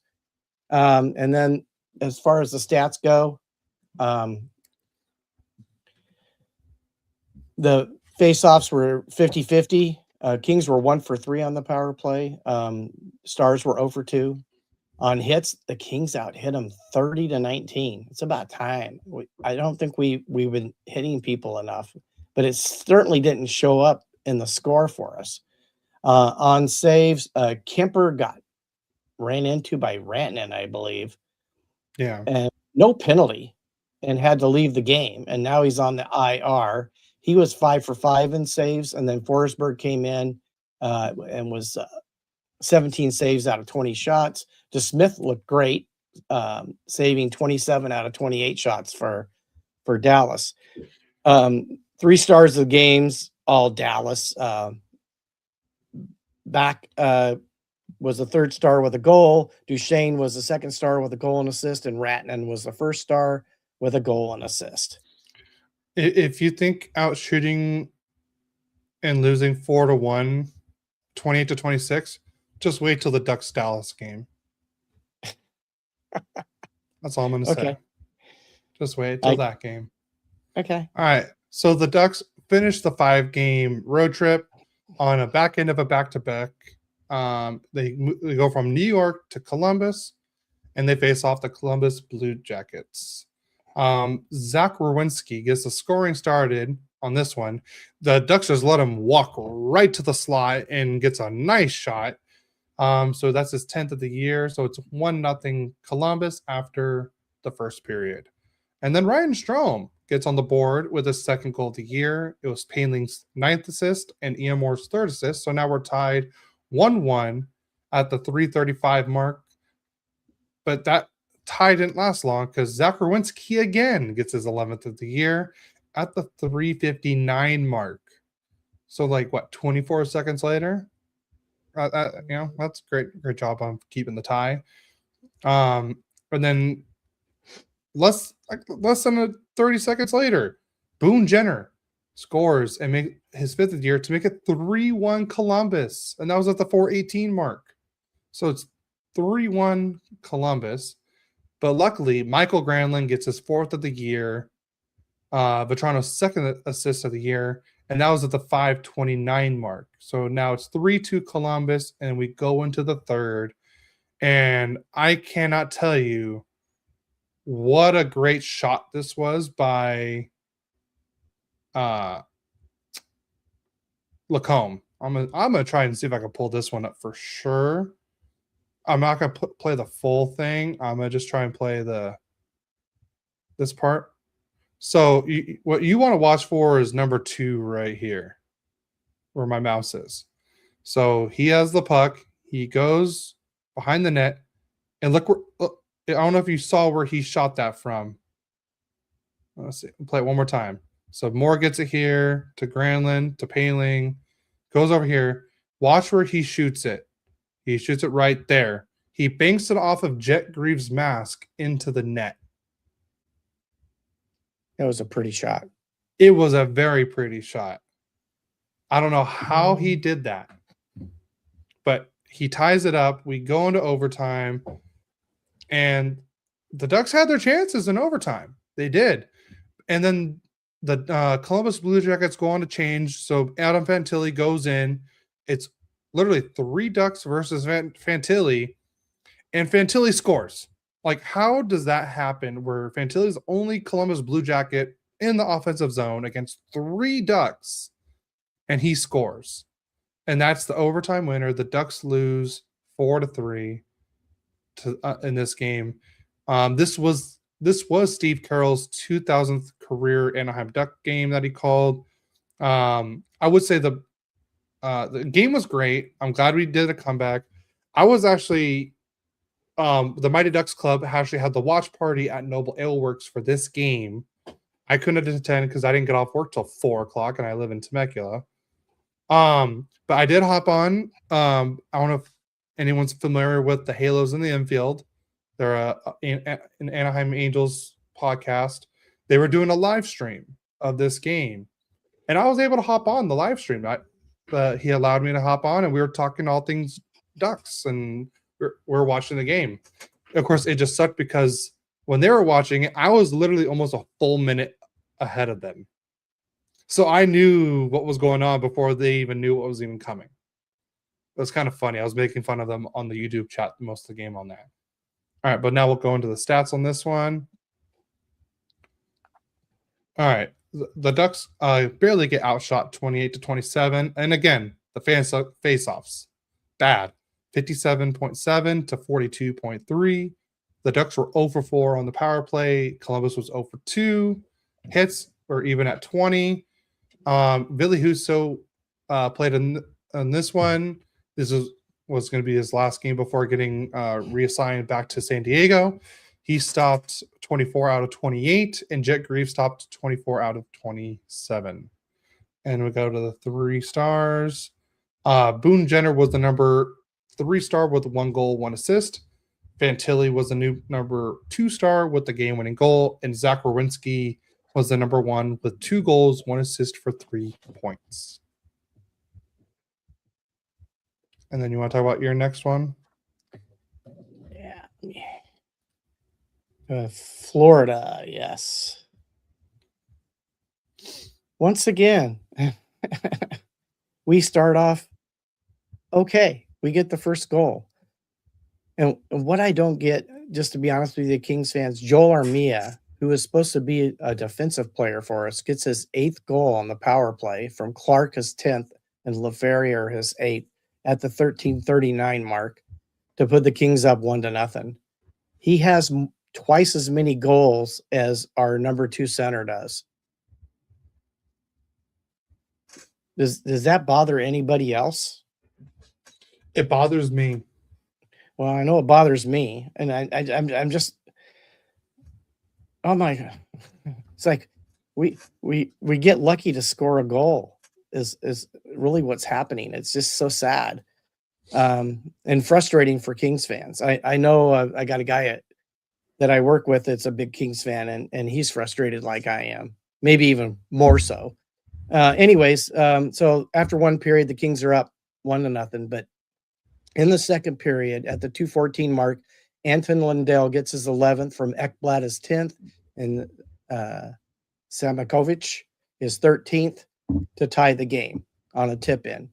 And then as far as the stats go, the faceoffs were 50-50. Kings were 1 for 3 on the power play. Stars were 0 for 2. On hits, the Kings out-hit them 30-19. It's about time. I don't think we've been hitting people enough, but it certainly didn't show up in the score for us. On saves, Kuemper got ran into by Ratnan, I believe. Yeah. And no penalty and had to leave the game. And now he's on the IR. He was 5 for 5 in saves. And then Forsberg came in and was 17 saves out of 20 shots. DeSmith looked great, saving 27 out of 28 shots for Dallas. 3 stars of the games, all Dallas. Back was the third star with a goal. Duchene was the second star with a goal and assist, and Ratnan was the first star with a goal and assist. If you think out shooting and losing 4-1, 28-26, just wait till the Ducks Dallas game. That's all I'm going to say. Just wait till that game. Okay. All right. So the Ducks finished the 5-game road trip on a back end of a back-to-back. They go from New York to Columbus, and they face off the Columbus Blue Jackets. Zach Rowinski gets the scoring started on this one. The Ducks just let him walk right to the slot and gets a nice shot. So that's his 10th of the year. So it's 1-0 Columbus after the first period. And then Ryan Strome gets on the board with his second goal of the year. It was Painling's 9th assist and Ian Moore's 3rd assist. So now we're tied 1-1 at the 3:35 mark. But that tie didn't last long because Zach Rowinski again gets his 11th of the year at the 3:59 mark. So 24 seconds later? That's great job on keeping the tie. And then less than 30 seconds later, Boone Jenner scores and make his 5th of the year to make it 3-1 Columbus, and that was at the 4:18 mark. So it's 3-1 Columbus, but luckily Michael Granlund gets his 4th of the year, Vetrano's 2nd assist of the year, and that was at the 5:29 mark. So now it's 3-2 Columbus, and we go into the third. And I cannot tell you what a great shot this was by Lacombe. I'm gonna try and see if I can pull this one up for sure. I'm not gonna play the full thing. I'm gonna just try and play this part. So what you want to watch for is number 2 right here, where my mouse is. So he has the puck. He goes behind the net, and look. I don't know if you saw where he shot that from. Let's see. I'll play it one more time. So Moore gets it here to Granlund to Paling, goes over here. Watch where he shoots it. He shoots it right there. He banks it off of Jet Greaves' mask into the net. That was a pretty shot. It was a very pretty shot. I don't know how he did that, but he ties it up. We go into overtime, and the Ducks had their chances in overtime. They did. And then the Columbus Blue Jackets go on to change. So Adam Fantilli goes in. It's literally 3 Ducks versus Fantilli, and Fantilli scores. Like, how does that happen where Fantilli's only Columbus Blue Jacket in the offensive zone against 3 Ducks, and he scores? And that's the overtime winner. The Ducks lose 4-3 in this game. This was Steve Carroll's 2000th career Anaheim Duck game that he called. I would say the game was great. I'm glad we did a comeback. I was actually the Mighty Ducks Club actually had the watch party at Noble Ale Works for this game. I couldn't attend because I didn't get off work till 4:00, and I live in Temecula. But I did hop on. I don't know if anyone's familiar with the Halos in the Infield. They're an Anaheim Angels podcast. They were doing a live stream of this game, and I was able to hop on the live stream. He allowed me to hop on, and we were talking all things Ducks, and we're watching the game. Of course, it just sucked because when they were watching it, I was literally almost a full minute ahead of them. So I knew what was going on before they even knew what was even coming. It was kind of funny. I was making fun of them on the YouTube chat most of the game on that. All right, but now we'll go into the stats on this one. All right, the Ducks barely get outshot 28-27. And again, the face-offs, bad. 57.7 to 42.3. The Ducks were 0-for-4 on the power play. Columbus was 0-for-2. Hits were even at 20. Billy Husso played in this one. This was going to be his last game before getting reassigned back to San Diego. He stopped 24 out of 28, and Jet Grieve stopped 24 out of 27. And we go to the 3 stars. Boone Jenner was the number 3 star with 1 goal, 1 assist. Fantilli was the new number 2 star with the game-winning goal, and Zach Werenski was the number 1 with 2 goals, 1 assist for 3 points. And then you want to talk about your next one? Yeah. Florida, yes. Once again, we start off okay. We get the first goal. And what I don't get, just to be honest with you, Kings fans, Joel Armia, who is supposed to be a defensive player for us, gets his 8th goal on the power play from Clark, his 10th, and LaFerrier, his 8th, at the 13:39 mark to put the Kings up 1-0. He has twice as many goals as our number 2 center does. Does that bother anybody else? It bothers me. Well, I know it bothers me, and I'm just, oh my God, it's like we get lucky to score a goal is really what's happening. It's just so sad, and frustrating for Kings fans. I know I got a guy that I work with that's a big Kings fan, and he's frustrated like I am, maybe even more so. Anyways, so after one period, the Kings are up 1-0, but in the second period, at the 2:14 mark, Anton Lundell gets his 11th from Ekblad, his 10th, and Samakovic his 13th to tie the game on a tip-in.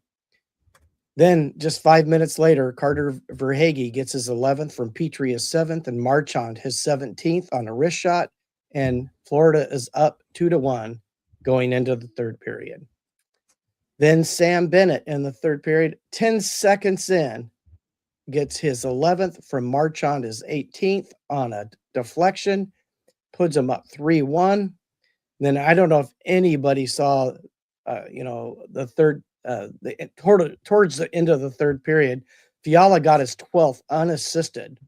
Then, just 5 minutes later, Carter Verhaeghe gets his 11th from Petrie, his 7th, and Marchand his 17th on a wrist shot, and Florida is up 2-1 going into the third period. Then Sam Bennett in the third period, 10 seconds in, gets his 11th from Marchand, his 18th on a deflection, puts him up 3-1. Then I don't know if anybody saw, the third, towards the end of the third period, Fiala got his 12th unassisted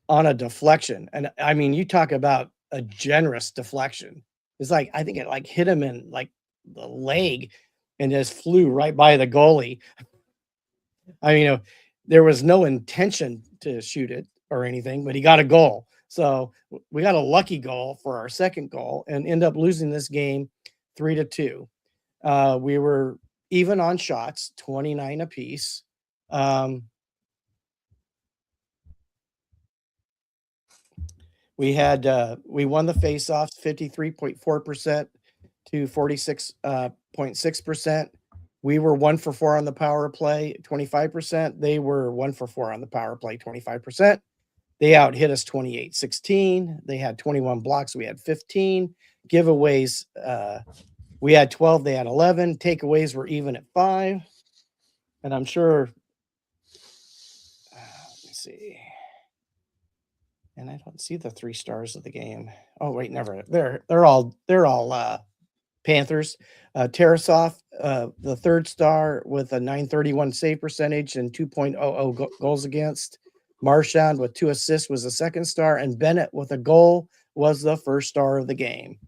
on a deflection. And I mean, you talk about a generous deflection. It's like, I think it like hit him in like the leg and just flew right by the goalie. I mean, there was no intention to shoot it or anything, but he got a goal. So we got a lucky goal for our second goal and end up losing this game 3-2. We were even on shots, 29 apiece. We had we won the faceoffs 53.4% to 46.6%. We were 1 for 4 on the power play, 25%. They were 1 for 4 on the power play, 25%. They out hit us 28-16. They had 21 blocks. We had 15 giveaways. We had 12. They had 11. Takeaways were even at 5. And I'm sure. Let me see. And I don't see the 3 stars of the game. Oh wait, never. They're all Panthers. Tarasov, the 3rd star with a 931 save percentage and 2.00 goals against. Marchand with 2 assists was the 2nd star, and Bennett with a goal was the 1st star of the game.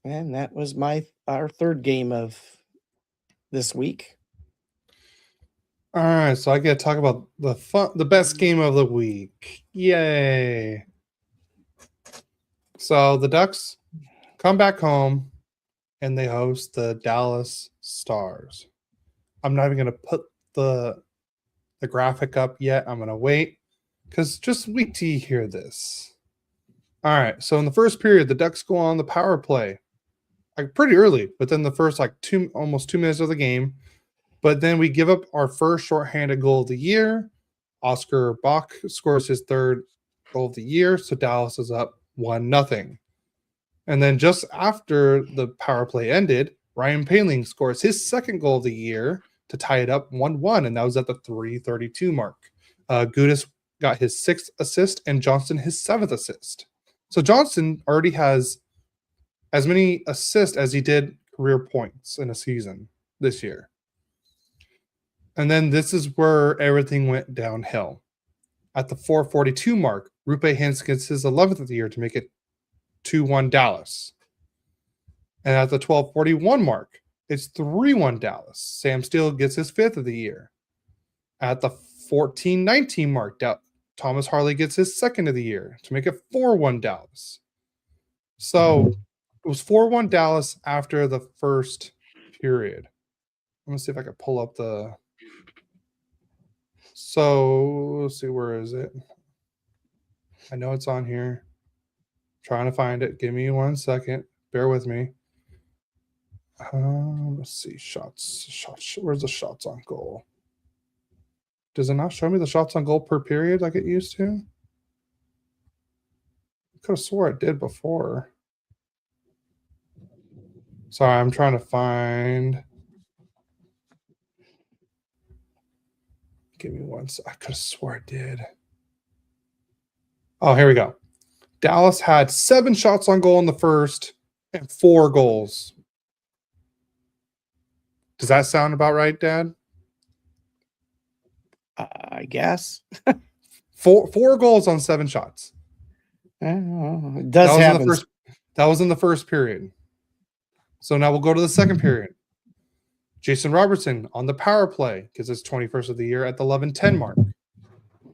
And that was our 3rd game of this week. All right, so I get to talk about the best game of the week. Yay! So the Ducks come back home and they host the Dallas Stars. I'm not even going to put the graphic up yet. I'm going to wait because just wait till you hear this. All right, so in the first period, the Ducks go on the power play pretty early, but then the first almost 2 minutes of the game. But then we give up our first shorthanded goal of the year. Oscar Bach scores his 3rd goal of the year, so Dallas is up 1-0. And then just after the power play ended, Ryan Poehling scores his 2nd goal of the year to tie it up 1-1, and that was at the 3:32 mark. Gudis got his 6th assist and Johnston his 7th assist. So Johnston already has as many assists as he did career points in a season this year. And then this is where everything went downhill. At the 4:42 mark, Rupe Hintz gets his 11th of the year to make it 2-1 Dallas. And at the 12:41 mark, it's 3-1 Dallas. Sam Steele gets his 5th of the year. At the 14:19 mark, Thomas Harley gets his 2nd of the year to make it 4-1 Dallas. So it was 4-1 Dallas after the first period. I'm going to see if I can pull up the... So let's see, where is it? I know it's on here. Trying to find it. Give me 1 second. Bear with me. Let's see. Shots. Where's the shots on goal? Does it not show me the shots on goal per period like it used to? I could have swore it did before. Sorry, I'm trying to find. Give me 1 second. I could have swore it did. Oh, here we go. Dallas had 7 shots on goal in the first and 4 goals. Does that sound about right, Dad? I guess. 4 goals on 7 shots. It does happen. That was in the first period. So now we'll go to the second period. Jason Robertson on the power play gets his 21st of the year at the 11:10 mark.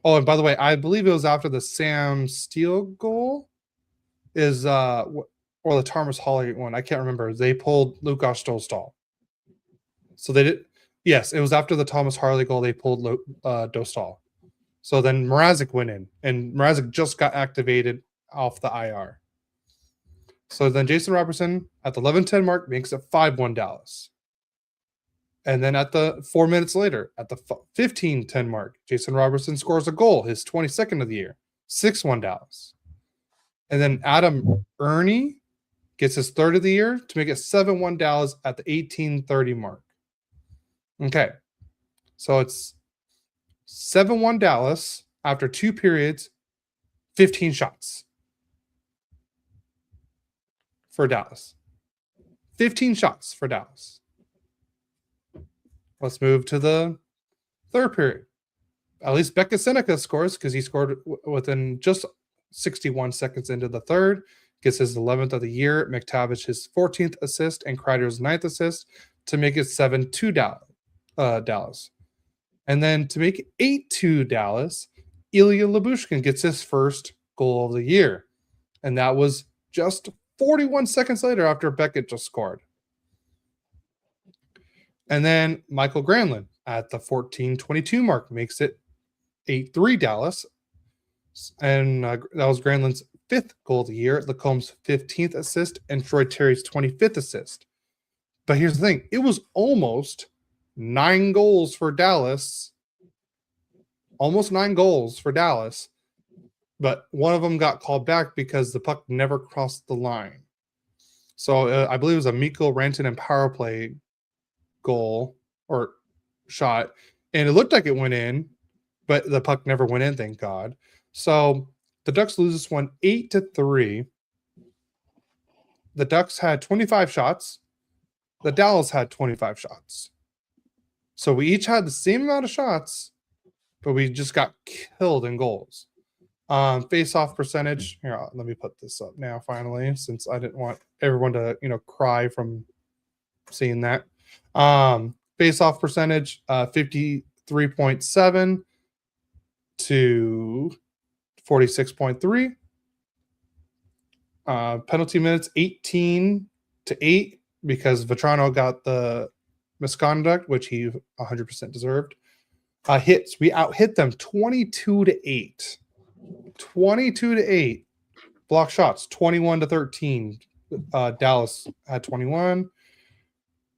Oh, and by the way, I believe it was after the Sam Steele goal or the Thomas Harley one. I can't remember. They pulled Lukas Dostal. So they did. Yes, it was after the Thomas Harley goal. They pulled Dostal. So then Mrazek went in, and Mrazek just got activated off the IR. So then Jason Robertson at the 11:10 mark makes it 5-1 Dallas. And then at the 4 minutes later, at the 15:10 mark, Jason Robertson scores a goal, his 22nd of the year, 6-1 Dallas. And then Adam Ernie gets his 3rd of the year to make it 7-1 Dallas at the 18:30 mark. Okay, so it's 7-1 Dallas after 2 periods, 15 shots for Dallas. 15 shots for Dallas. Let's move to the 3rd period. At least Becca Seneca scores because he scored within just 61 seconds into the 3rd. Gets his 11th of the year. McTavish his 14th assist and Kreider's 9th assist to make it 7-2 Dallas. And then to make it 8-2 Dallas, Ilya Lyubushkin gets his 1st goal of the year. And that was just 41 seconds later after Beckett just scored. And then Michael Granlund at the 14:22 mark makes it 8-3 Dallas. And that was Granlund's 5th goal of the year, Lacomb's 15th assist, and Troy Terry's 25th assist. But here's the thing. It was almost 9 goals for Dallas. Almost 9 goals for Dallas. But one of them got called back because the puck never crossed the line. So I believe it was a Mikko Rantanen power play goal or shot. And it looked like it went in, but the puck never went in, thank God. So the Ducks lose this one 8-3. The Ducks had 25 shots. The Dallas had 25 shots. So we each had the same amount of shots, but we just got killed in goals. Face-off percentage. Here, let me put this up now, finally, since I didn't want everyone to, cry from seeing that. Face-off percentage, 53.7 to 46.3. Penalty minutes, 18-8, because Vetrano got the misconduct, which he 100% deserved. Hits, we out-hit them 22-8. 22-8. Block shots, 21-13. Dallas had 21.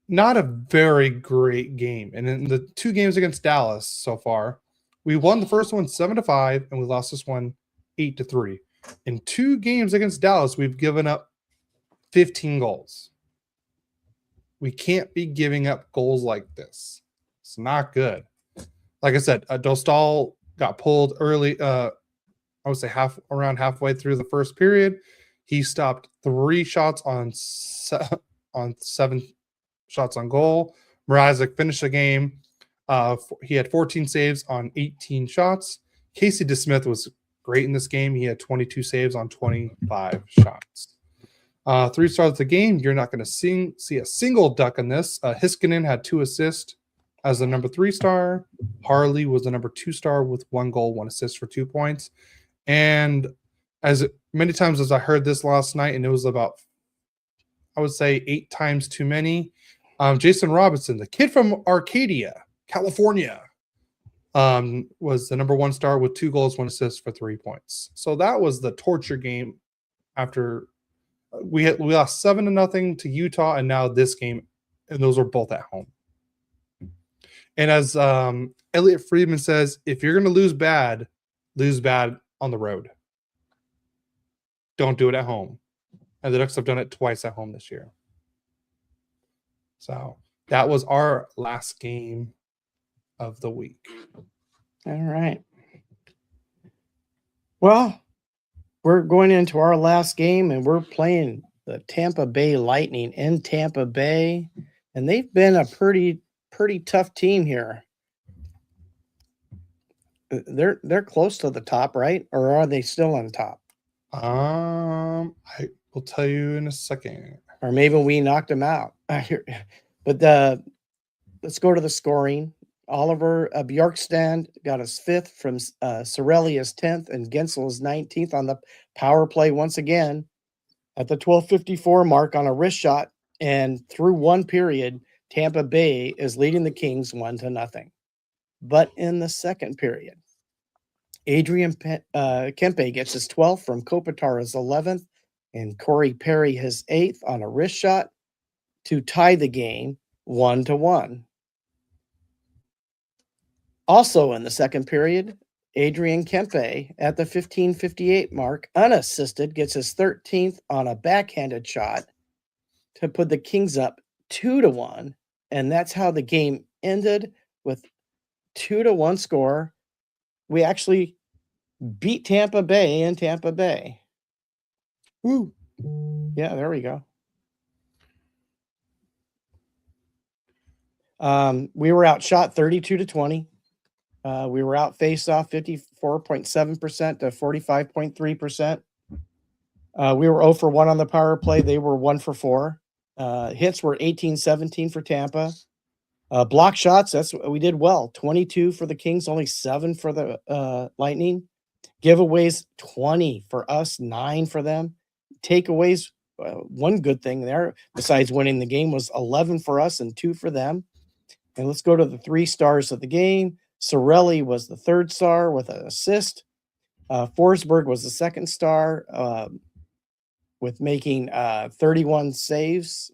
Not a very great game. And in the 2 games against Dallas so far, we won the first one 7-5, and we lost this one 8-3. In 2 games against Dallas, we've given up 15 goals. We can't be giving up goals like this. It's not good. Like I said, Dostal got pulled early. I would say around halfway through the first period. He stopped 3 shots on 7 shots on goal. Mrazek finished the game. He had 14 saves on 18 shots. Casey DeSmith was great in this game. He had 22 saves on 25 shots. 3 stars of the game. You're not going to see a single Duck in this. Hiskinen had 2 assists as the number 3 star. Harley was the number 2 star with 1 goal, 1 assist for 2 points. And as many times as I heard this last night, and it was about, I would say, 8 times too many, Jason Robinson, the kid from Arcadia, California, was the number 1 star with 2 goals, 1 assist for 3 points. So that was the torture game after we lost 7-0 to Utah, and now this game, and those were both at home. And as Elliot Friedman says, if you're going to lose bad on the road. Don't do it at home. And the Ducks have done it twice at home this year. So that was our last game of the week. All right. Well, we're going into our last game, and we're playing the Tampa Bay Lightning in Tampa Bay, and they've been a pretty tough team here. They're close to the top, right? Or are they still on top? I will tell you in a second. Or maybe we knocked them out. But let's go to the scoring. Oliver Bjorkstrand got his 5th from Sorelli his 10th, and Gensel is 19th on the power play once again at the 12:54 mark on a wrist shot. And through 1 period, Tampa Bay is leading the Kings 1-0. But in the second period, Adrian Kuemper gets his 12th from Kopitar's 11th, and Corey Perry his 8th on a wrist shot to tie the game 1-1. Also in the second period, Adrian Kuemper at the 15:58 mark, unassisted, gets his 13th on a backhanded shot to put the Kings up 2-1, and that's how the game ended, with 2-1 score. We actually beat Tampa Bay in Tampa Bay. Woo. Yeah, there we go. We were outshot 32-20. We were out face off 54.7% to 45.3%. We were 0 for 1 on the power play. They were 1 for 4. Hits were 18-17 for Tampa. Block shots, that's what we did well. 22 for the Kings, only 7 for the Lightning. Giveaways, 20 for us, 9 for them. Takeaways, one good thing there, besides winning the game, was 11 for us and 2 for them. And let's go to the 3 stars of the game. Sorelli was the 3rd star with an assist. Forsberg was the second star with making 31 saves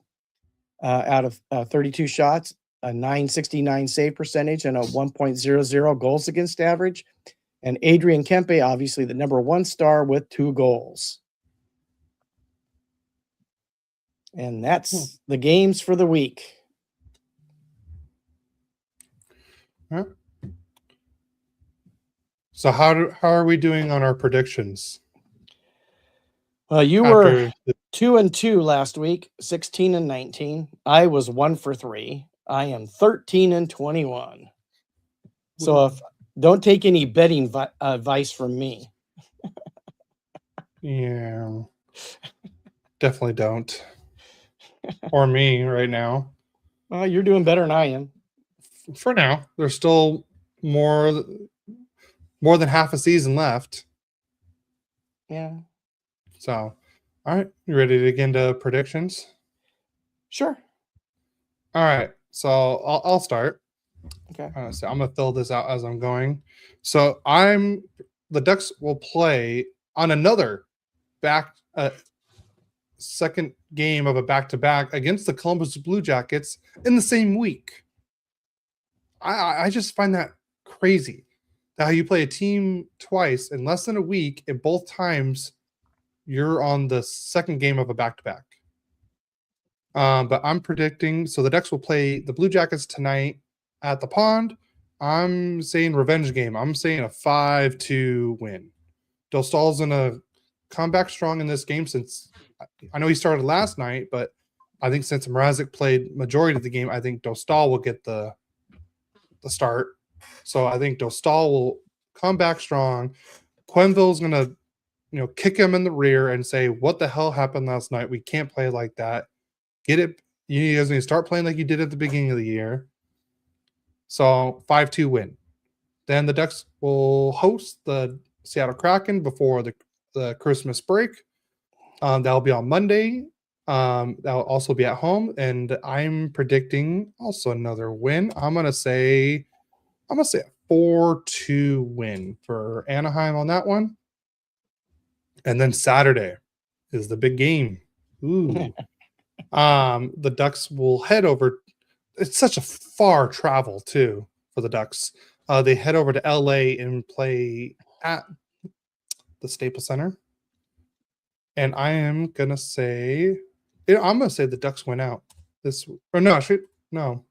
out of 32 shots, a 969 save percentage, and a 1.00 goals against average. And Adrian Kempe, obviously the number 1 star with 2 goals. And that's the games for the week. Huh? So how are we doing on our predictions? Well, you were 2-2 last week, 16-19. I was 1-for-3. I am 13-21. So don't take any betting advice from me. Yeah, definitely don't. Or me right now. Well, you're doing better than I am. For now, there's still more than half a season left. Yeah. So, all right, you ready to get into predictions? Sure. All right, so I'll start. Okay. So I'm gonna fill this out as I'm going. So the Ducks will play on another second game of a back-to-back against the Columbus Blue Jackets in the same week. I just find that crazy. That how you play a team twice in less than a week, and both times you're on the second game of a back-to-back. But I'm predicting, so the Ducks will play the Blue Jackets tonight at the Pond. I'm saying revenge game. I'm saying a 5-2 win. Dostal's going to come back strong in this game since I know he started last night, but I think since Mrazek played majority of the game, I think Dostal will get the start. So I think Dostal will come back strong. Quenneville's going to kick him in the rear and say, what the hell happened last night? We can't play like that. Get it. You guys need to start playing like you did at the beginning of the year. So 5-2 win. Then the Ducks will host the Seattle Kraken before the Christmas break. That'll be on Monday. That'll also be at home. And I'm predicting also another win. I'm gonna say a 4-2 win for Anaheim on that one. And then Saturday is the big game. Ooh. The Ducks will head over. It's such a far travel too for the Ducks. They head over to LA and play at the Staples Center. And I'm gonna say the Ducks win out this. Or no, no.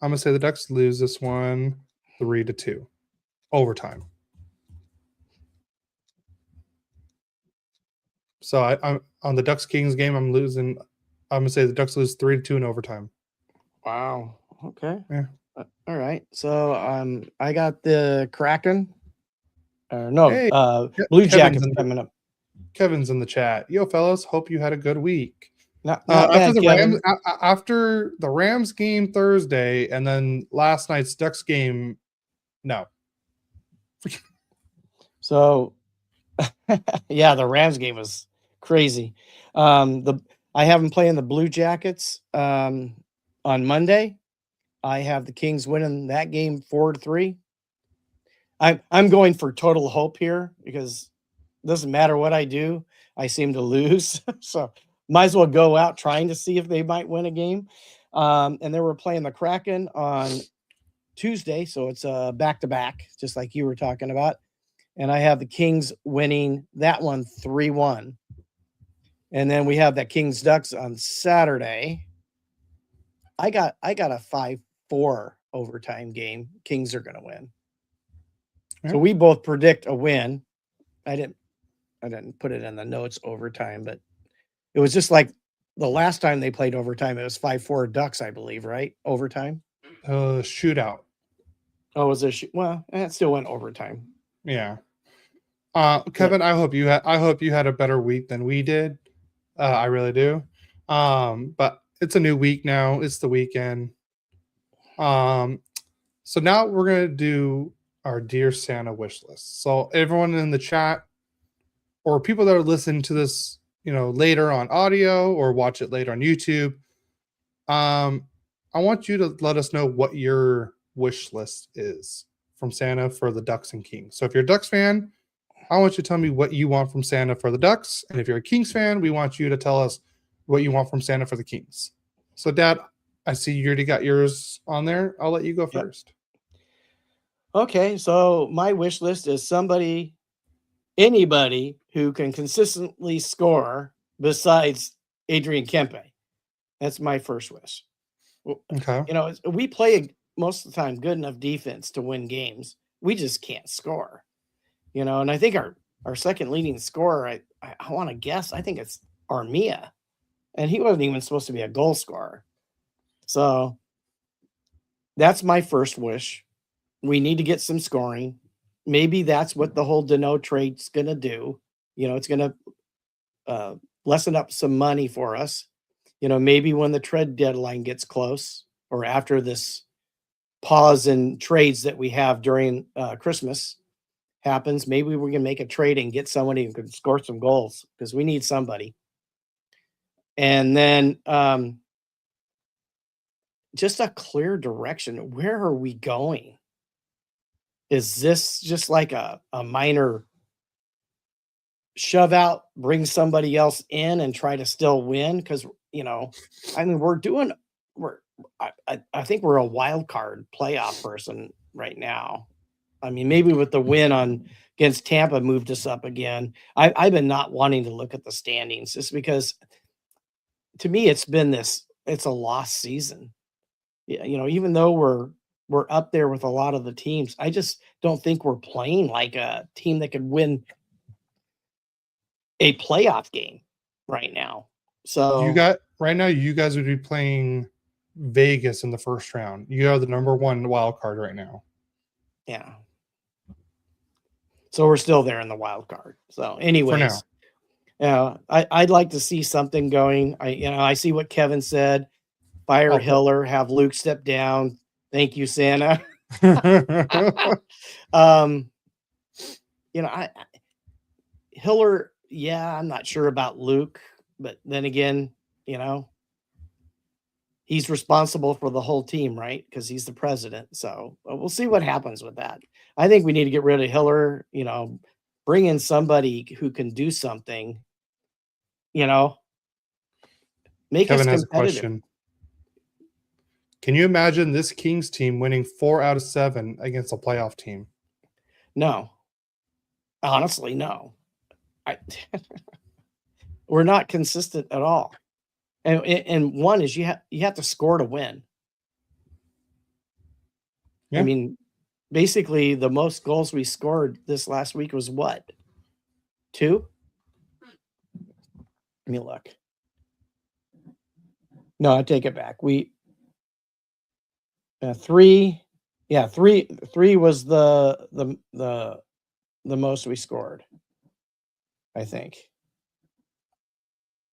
I'm gonna say the Ducks lose this one 3-2 overtime. So I'm on the Ducks Kings game. I'm gonna say the Ducks lose 3-2 in overtime. Wow. Okay. Yeah. All right. So I got the Kraken. Hey, Blue Jackets coming up. Kevin's in the chat. Yo, fellas, hope you had a good week. Not after bad, after the Rams game Thursday, and then last night's Ducks game. No. So, yeah, the Rams game was crazy. I have them playing the Blue Jackets on Monday. I have the Kings winning that game 4-3. I'm going for total hope here because it doesn't matter what I do, I seem to lose. So might as well go out trying to see if they might win a game. And then we're playing the Kraken on Tuesday, so it's a back-to-back, just like you were talking about. And I have the Kings winning that one 3-1. And then we have that Kings Ducks on Saturday. I got a 5-4 overtime game. Kings are going to win. So we both predict a win. I didn't put it in the notes overtime, but it was just like the last time they played overtime. It was 5-4 Ducks, I believe, right? Overtime. Shootout. Oh, was it? Well, it still went overtime. Yeah. Kevin, I hope you had a better week than we did. I really do. But it's a new week now. It's the weekend. So now we're gonna do our Dear Santa wish list. So everyone in the chat or people that are listening to this, later on audio or watch it later on YouTube, I want you to let us know what your wish list is from Santa for the Ducks and Kings. So if you're a Ducks fan, I want you to tell me what you want from Santa for the Ducks. And if you're a Kings fan, we want you to tell us what you want from Santa for the Kings. So, Dad, I see you already got yours on there. I'll let you go Yep. first. Okay, so my wish list is anybody who can consistently score besides Adrian Kempe. That's my first wish. Okay. We play most of the time good enough defense to win games. We just can't score. And I think our second leading scorer, I want to guess, I think it's Armia. And he wasn't even supposed to be a goal scorer. So that's my first wish. We need to get some scoring. Maybe that's what the whole Danault trade's going to do. It's going to lessen up some money for us. Maybe when the trade deadline gets close or after this pause in trades that we have during Christmas happens, maybe we can make a trade and get somebody who can score some goals because we need somebody. And then just a clear direction. Where are we going? Is this just like a minor shove out, bring somebody else in and try to still win? Because, I think we're a wild card playoff person right now. I mean, maybe with the win against Tampa moved us up again. I've been not wanting to look at the standings just because to me it's a lost season. Even though we're up there with a lot of the teams, I just don't think we're playing like a team that could win a playoff game right now. So you guys would be playing Vegas in the first round. You are the number one wild card right now. Yeah. So we're still there in the wild card. So anyways, I'd like to see something going. I see what Kevin said. Fire Hiller, have Luke step down. Thank you, Santa. Hiller, yeah, I'm not sure about Luke, but then again, he's responsible for the whole team, right? Because he's the president. So we'll see what happens with that. I think we need to get rid of Hiller, bring in somebody who can do something, make Kevin us has competitive. a question. Can you imagine this Kings team winning 4 out of 7 against a playoff team? No. Honestly, no. We're not consistent at all. And one is you have to score to win. Yeah. I mean, basically the most goals we scored this last week was what? 2? Let me look. No, I take it back. 3. Yeah, 3 was the most we scored, I think.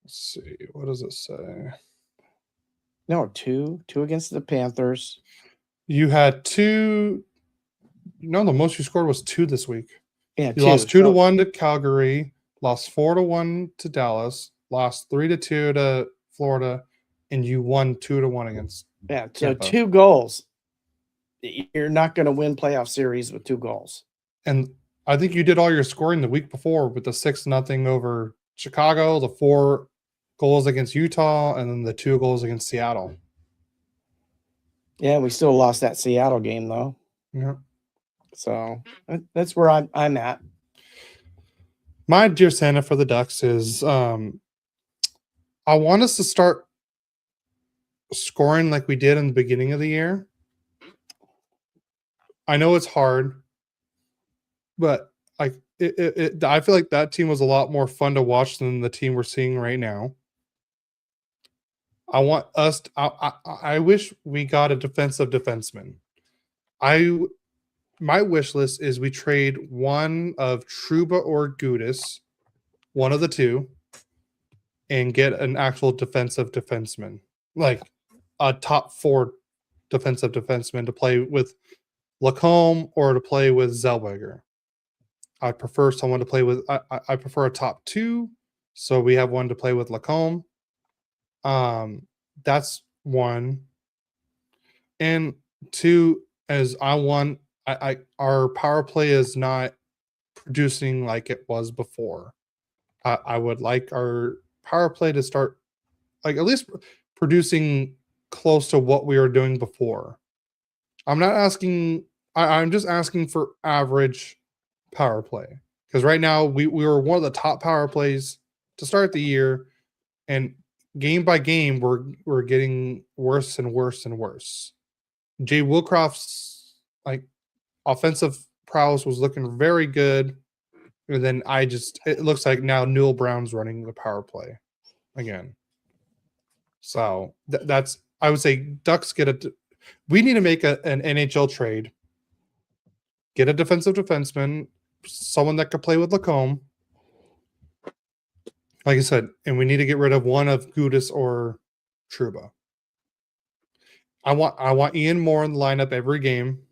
Let's see. What does it say? No, 2 against the Panthers. You had 2. No, the most you scored was 2 this week. Yeah, you lost 2-1 to Calgary, lost 4-1 to Dallas, lost 3-2 to Florida, and you won 2-1 against. Yeah, so Tampa. 2 goals. You're not going to win playoff series with 2 goals. And I think you did all your scoring the week before with the 6-0 over Chicago, the 4 goals against Utah, and then the 2 goals against Seattle. Yeah, we still lost that Seattle game though. Yeah. So that's where I'm at. My dear Santa for the Ducks is I want us to start scoring like we did in the beginning of the year. I know it's hard, but I feel like that team was a lot more fun to watch than the team we're seeing right now. I want us to, I wish we got a defensive defenseman. My wish list is we trade one of Truba or Gudis, one of the two, and get an actual defensive defenseman, like a top 4 defensive defenseman to play with Lacombe or to play with Zellweger. I prefer someone to play with. I prefer a top 2, so we have one to play with Lacombe. That's 1, and 2 as I want. Our power play is not producing like it was before. I would like our power play to start like at least producing close to what we were doing before. I'm not asking. I'm just asking for average power play because right now we were one of the top power plays to start the year, and game by game we're getting worse and worse and worse. Jay Wilcroft's like offensive prowess was looking very good, and then it looks like now Newell Brown's running the power play again. So that's I would say Ducks we need to make an NHL trade. Get a defensive defenseman, someone that could play with Lacombe. Like I said, and we need to get rid of one of Gudis or Trouba. I want Ian Moore in the lineup every game.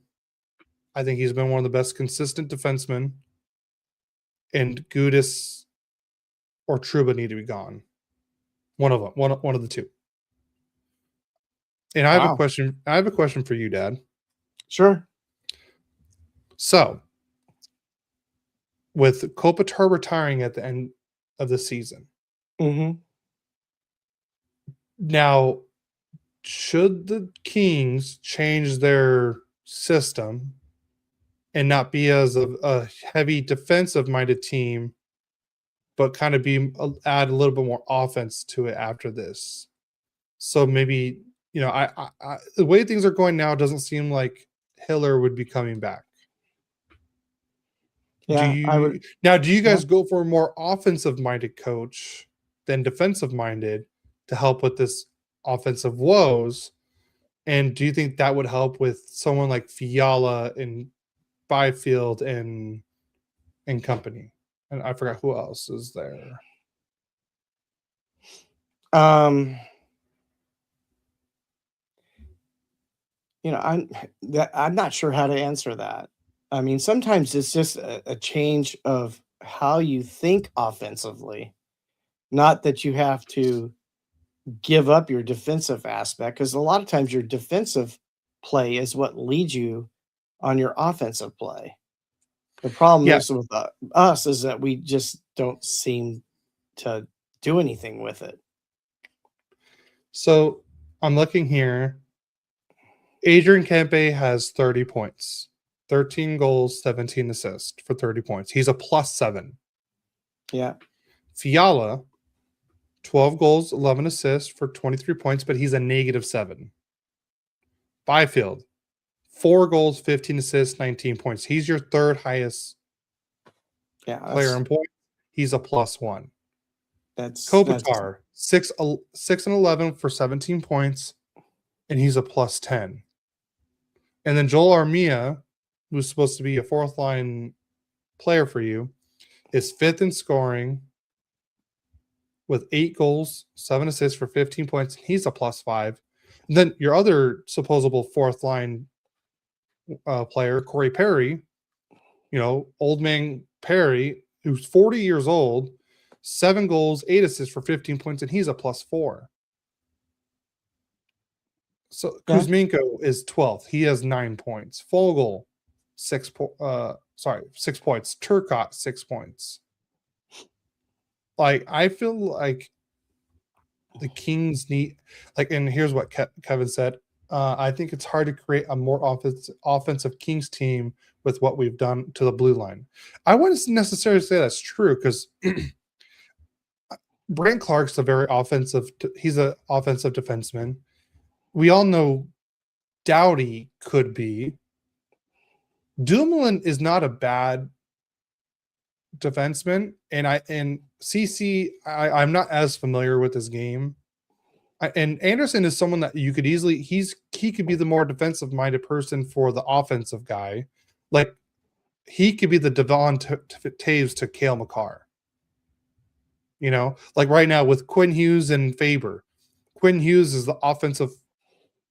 I think he's been one of the best consistent defensemen. And Gudis or Trouba need to be gone. One of them, one of the two. And I have a question. I have a question for you, Dad. Sure. So, with Kopitar retiring at the end of the season, now should the Kings change their system and not be as a heavy defensive-minded team, but kind of add a little bit more offense to it after this? So maybe, I the way things are going now doesn't seem like Hiller would be coming back. Yeah, do you guys go for a more offensive-minded coach than defensive-minded to help with this offensive woes? And do you think that would help with someone like Fiala and Byfield and company? And I forgot who else is there. I'm not sure how to answer that. I mean, sometimes it's just a change of how you think offensively, not that you have to give up your defensive aspect, because a lot of times your defensive play is what leads you on your offensive play. The problem is with us is that we just don't seem to do anything with it. So I'm looking here. Adrian Kempe has 30 points, 13 goals, 17 assists for 30 points. He's a +7. Yeah. Fiala, 12 goals, 11 assists for 23 points, but he's a -7. Byfield, 4 goals, 15 assists, 19 points. He's your third highest player in points. He's a +1. Kopitar, 6 and 11 for 17 points, and he's a +10. And then Joel Armia, who's supposed to be a fourth line player for you, is 5th in scoring with 8 goals, 7 assists for 15 points. He's a +5. And then your other supposable fourth line player, Corey Perry, old man Perry, who's 40 years old, 7 goals, 8 assists for 15 points, and he's a +4. So Kuzmenko is 12th. He has 9 points. Fogle, 6 points. Turcotte, 6 points. Like, I feel like the Kings need, and here's what Kevin said. I think it's hard to create a more offensive Kings team with what we've done to the blue line. I wouldn't necessarily say that's true because Brant Clark's he's an offensive defenseman. We all know Doughty could be. Dumoulin is not a bad defenseman, and CC, I'm not as familiar with his game. And Anderson is someone that you could easily he could be the more defensive minded person for the offensive guy. Like, he could be the Devon Taves to Cale Makar. Like right now with Quinn Hughes and Faber. Quinn Hughes is the offensive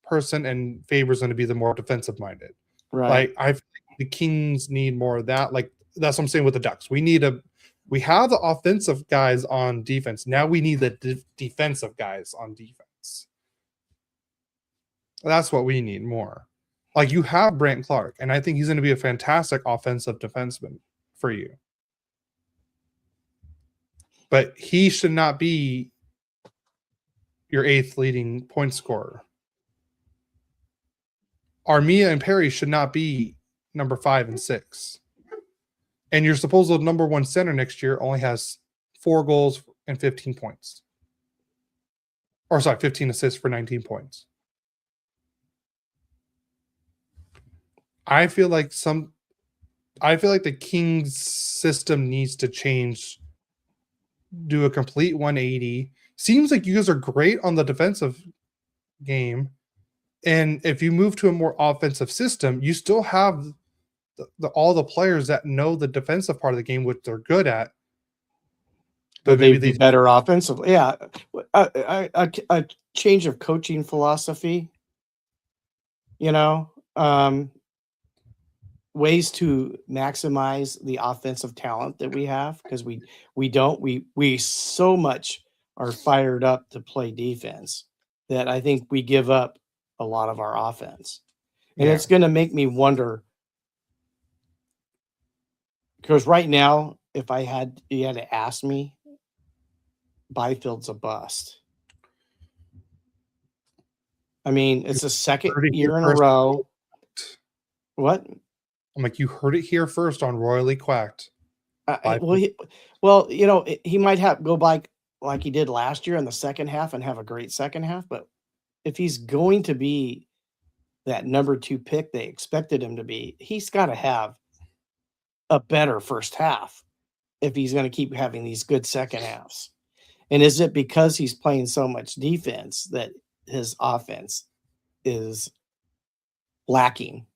person and Faber's going to be the more defensive minded. Right. I think the Kings need more of that. Like, that's what I'm saying with the Ducks. We have the offensive guys on defense. Now we need the defensive guys on defense. That's what we need more. Like, you have Brant Clark, and I think he's going to be a fantastic offensive defenseman for you. but he should not be your 8th leading point scorer. Armia and Perry should not be number 5 and 6. And your supposed number 1 center next year only has 4 goals and 15 points. Or 15 assists for 19 points. I feel like the Kings system needs to change, do a complete 180. Seems like you guys are great on the defensive game. And if you move to a more offensive system, you still have all the players that know the defensive part of the game, which they're good at. But maybe they be better offensively. Yeah. A change of coaching philosophy, ways to maximize the offensive talent that we have, because we so much are fired up to play defense that I think we give up a lot of our offense. And it's going to make me wonder, because right now, if you had to ask me, Byfield's a bust. I mean, it's the second year in a row. What? I'm like, you heard it here first on Royally Quacked. He might go by like he did last year in the second half and have a great second half. But if he's going to be that number 2 pick they expected him to be, he's got to have a better first half if he's going to keep having these good second halves. And is it because he's playing so much defense that his offense is lacking?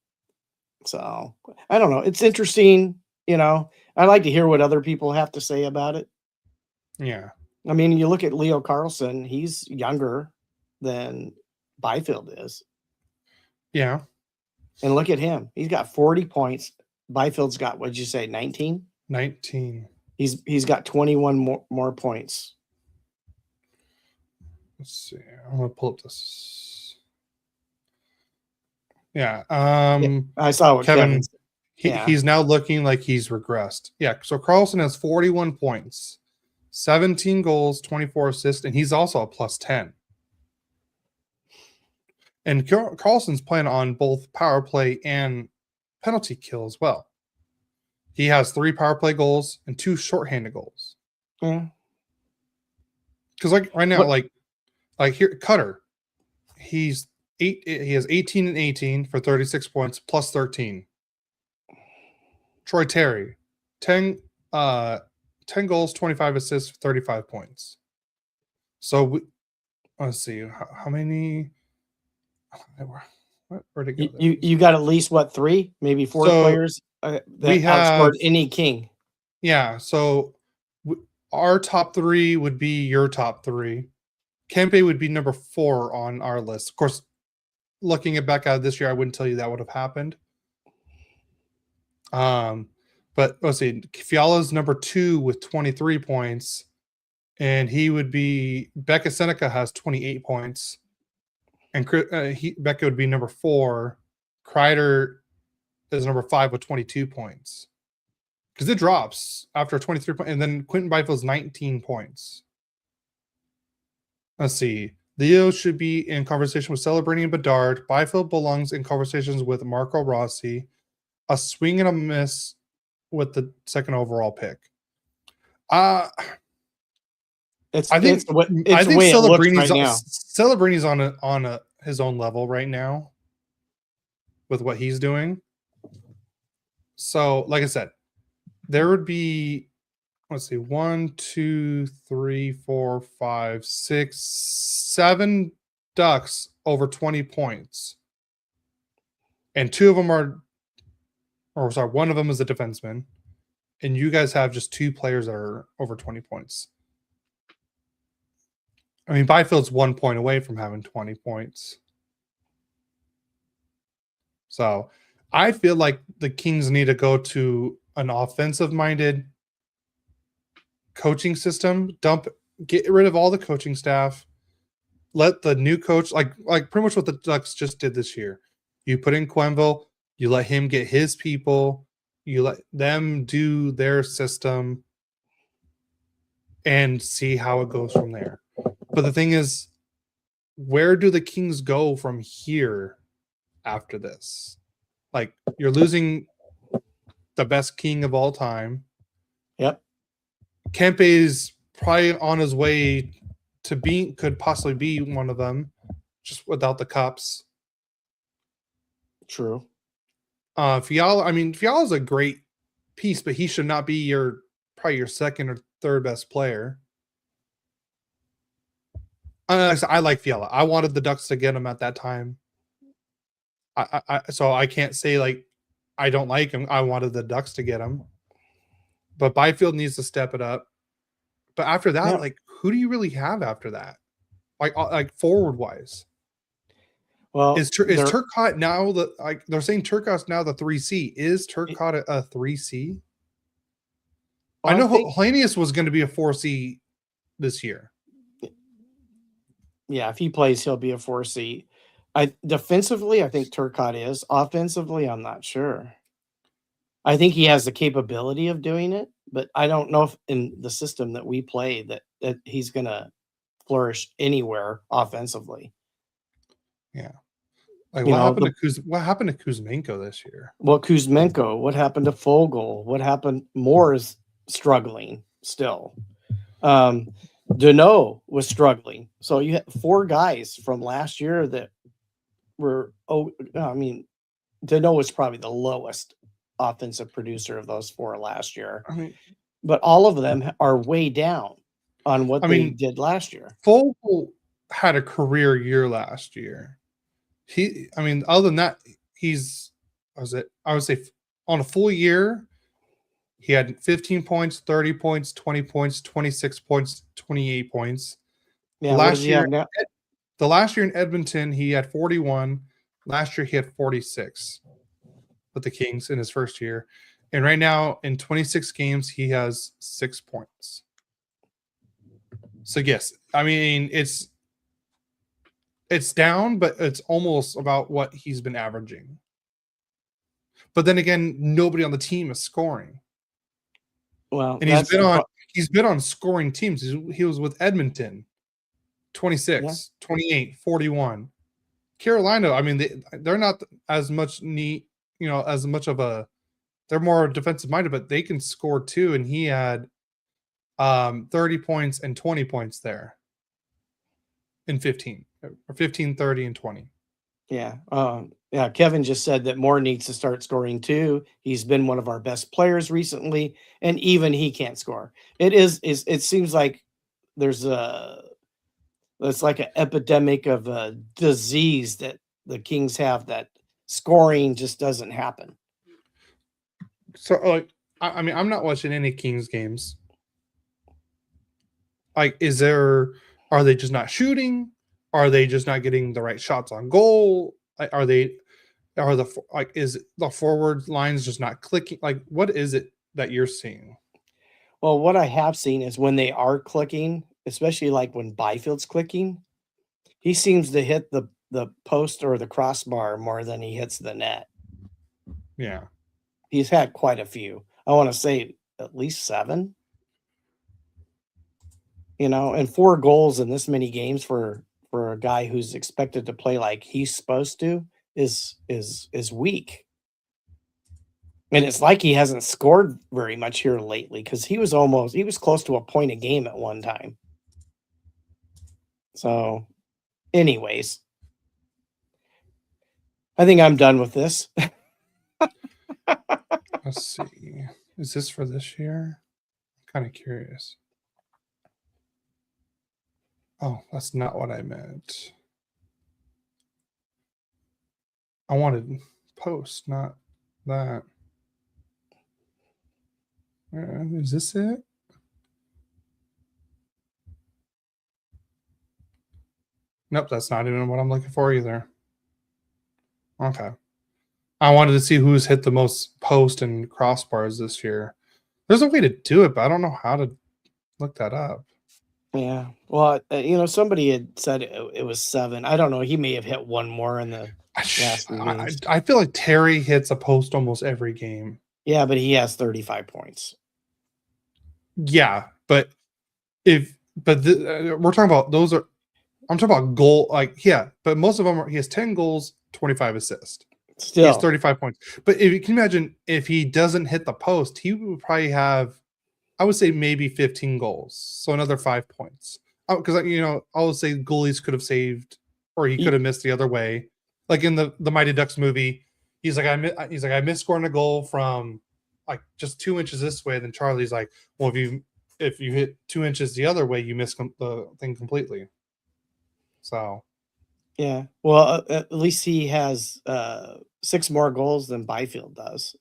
So I don't know. It's interesting. I like to hear what other people have to say about it. Yeah. I mean, you look at Leo Carlson, he's younger than Byfield is. Yeah. And look at him. He's got 40 points. Byfield's got, what'd you say, 19? 19. He's got 21 more points. Let's see. I'm gonna pull up this. Yeah. I saw what Kevin he's now looking like he's regressed. Yeah. So Carlson has 41 points, 17 goals, 24 assists, and he's also a +10. And Carlson's playing on both power play and penalty kill as well. He has 3 power play goals and 2 shorthanded goals. Yeah. Because right now, like here, Cutter, he has 18 and 18 for 36 points plus 13. Troy Terry, 10 goals, 25 assists, 35 points. So let's see how many. Where'd it go? You got at least 3, maybe 4 players that outscored any King. Yeah. So our top 3 would be your top 3. Kempe would be number 4 on our list. Of course, looking it back at this year, I wouldn't tell you that would have happened. But let's see. Fiala's number 2 with 23 points, and he would be Becca Seneca has 28 points, and Becca would be number 4. Kreider is number 5 with 22 points, because it drops after 23 points, and then Quentin Byfield's 19 points. Let's see. Leo should be in conversation with Celebrini and Bedard. Byfield belongs in conversations with Marco Rossi. A swing and a miss with the 2nd overall pick. I think Celebrini's on his own level right now with what he's doing. So, like I said, there would be, let's see, 1, 2, 3, 4, 5, 6, 7 Ducks over 20 points. And 2 of them one of them is a defenseman. And you guys have just 2 players that are over 20 points. I mean, Byfield's 1 point away from having 20 points. So I feel like the Kings need to go to an offensive-minded coaching system. Get rid of all the coaching staff. Let the new coach, like pretty much what the Ducks just did this year. You put in Quenville, you let him get his people, you let them do their system, and see how it goes from there. But the thing is, where do the Kings go from here after this? Like, you're losing the best king of all time. Yep. Kempe's probably on his way to be, could possibly be one of them, just without the cups. True. Fiala's a great piece, but he should not be probably your second or third best player. I like Fiala. I wanted the Ducks to get him at that time. So I can't say like I don't like him. I wanted the Ducks to get him. But Byfield needs to step it up. But after that, like, who do you really have after that? Like forward wise. Well, is Turcotte now they're saying Turcotte's now the 3C. Is Turcotte a 3C? Well, I know Hellenius was going to be a 4C this year. Yeah, if he plays, he'll be a 4C. Defensively, I think Turcotte is. Offensively, I'm not sure. I think he has the capability of doing it, but I don't know if in the system that we play that he's going to flourish anywhere offensively. Yeah. Like what happened to Kuzmenko this year? Well, Kuzmenko, what happened to Fogle? What happened? Moore is struggling still. Danault was struggling. So you had 4 guys from last year that were Danault was probably the lowest offensive producer of those 4 last year. But all of them are way down on what they did last year. Fogle had a career year last year. Other than that, I would say on a full year, he had 15 points, 30 points, 20 points, 26 points, 28 points. Yeah, the last year in Edmonton, he had 41. Last year, he had 46 with the Kings in his first year. And right now, in 26 games, he has 6 points. So, yes, it's down, but it's almost about what he's been averaging. But then again, nobody on the team is scoring. Well, and he's been on scoring teams. He was with Edmonton, 26, 28, 41. Carolina, they're not as much they're more defensive minded, but they can score too. And he had 30 points and 20 points there in 15, or 15, 30, and 20. Yeah. Kevin just said that Moore needs to start scoring too. He's been one of our best players recently, and even he can't score. It seems like it's like an epidemic of a disease that the Kings have, that scoring just doesn't happen. So I'm not watching any Kings games. Are they just not shooting? Are they just not getting the right shots on goal? Is the forward lines just not clicking? Like, what is it that you're seeing? Well, what I have seen is when they are clicking, especially like when Byfield's clicking, he seems to hit the post or the crossbar more than he hits the net. Yeah. He's had quite a few. I want to say at least 7. And 4 goals in this many games for a guy who's expected to play like he's supposed to is weak. And it's like he hasn't scored very much here lately, because he was close to a point a game at one time. So, anyways, I think I'm done with this. Let's see. Is this for this year? I'm kind of curious. Oh, that's not what I meant. I wanted post, not that. Is this it? Nope, that's not even what I'm looking for either. Okay. I wanted to see who's hit the most post and crossbars this year. There's a way to do it, but I don't know how to look that up. Yeah. Well, somebody had said it was 7. I don't know. He may have hit one more in the last few games. I feel like Terry hits a post almost every game. Yeah, but he has 35 points. Yeah, but we're talking about those are. I'm talking about goal, but most of them he has 10 goals, 25 assists. He has Still, 35 points. But if you can imagine, if he doesn't hit the post, he would probably have, I would say, maybe 15 goals, so another 5 points. Because I would say goalies could have saved, or he could have missed the other way. Like in the Mighty Ducks movie, he's like, I missed scoring a goal from like just 2 inches this way. Then Charlie's like, well, if you hit 2 inches the other way, you miss the thing completely. So, yeah. Well, at least he has 6 more goals than Byfield does.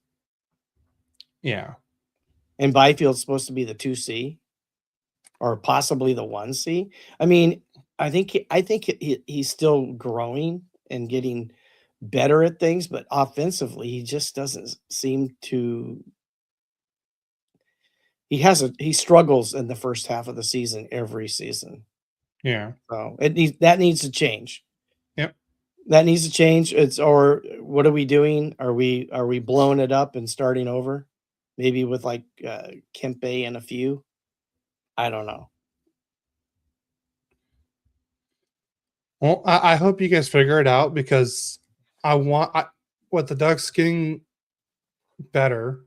yeah. And Byfield's supposed to be the 2C or possibly the 1C. I mean, I think he's still growing and getting better at things, but offensively, he just doesn't seem to. He struggles in the first half of the season every season. Yeah. So that needs to change. Yep. That needs to change. Or what are we doing? Are we blowing it up and starting over? Maybe with like Kempe and a few. I don't know. Well, I hope you guys figure it out, because what the Ducks getting better.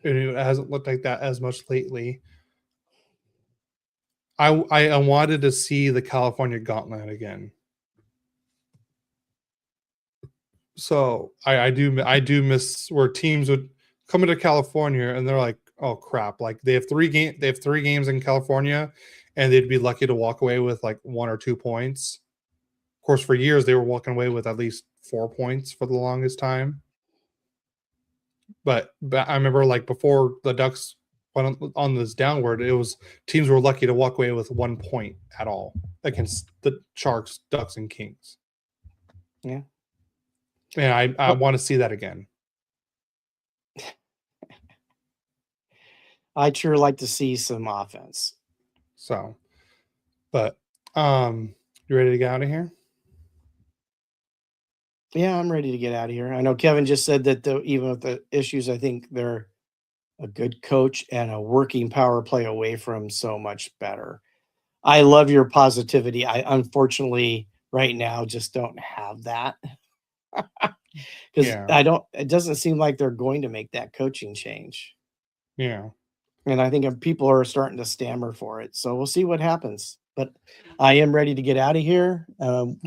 It hasn't looked like that as much lately. I wanted to see the California Gauntlet again. So I do miss where teams would come into California and they're like, oh crap, like they have 3 games in California, and they'd be lucky to walk away with like 1 or 2 points. Of course, for years they were walking away with at least 4 points for the longest time. But I remember, like, before the Ducks went on this downward, it was teams were lucky to walk away with 1 point at all against the Sharks, Ducks, and Kings. Yeah. And I want to see that again. I'd sure like to see some offense. So, but you ready to get out of here? Yeah, I'm ready to get out of here. I know Kevin just said that even with the issues, I think they're a good coach and a working power play away from so much better. I love your positivity. I unfortunately right now just don't have that. Because it doesn't seem like they're going to make that coaching change. Yeah. And I think people are starting to stammer for it. So we'll see what happens. But I am ready to get out of here.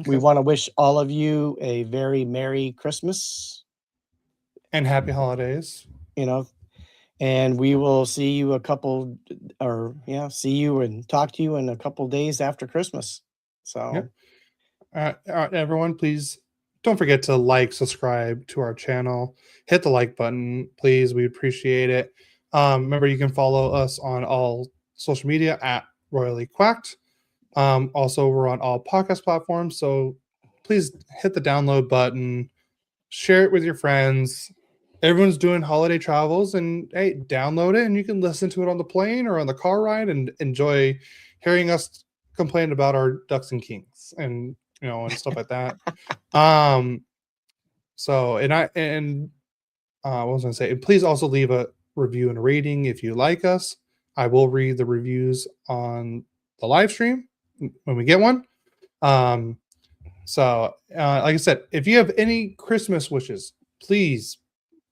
We want to wish all of you a very Merry Christmas. And Happy Holidays. And we will see you see you and talk to you in a couple days after Christmas. So, everyone, please don't forget to like, subscribe to our channel, hit the like button, please. We appreciate it. Remember, you can follow us on all social media at Royally Quacked. Also, we're on all podcast platforms, so please hit the download button, share it with your friends. Everyone's doing holiday travels, and hey, download it and you can listen to it on the plane or on the car ride and enjoy hearing us complain about our Ducks and Kings and and stuff like that. So what was I gonna say? And please also leave a review and a rating if you like us. I will read the reviews on the live stream when we get one. So like I said, if you have any Christmas wishes, please,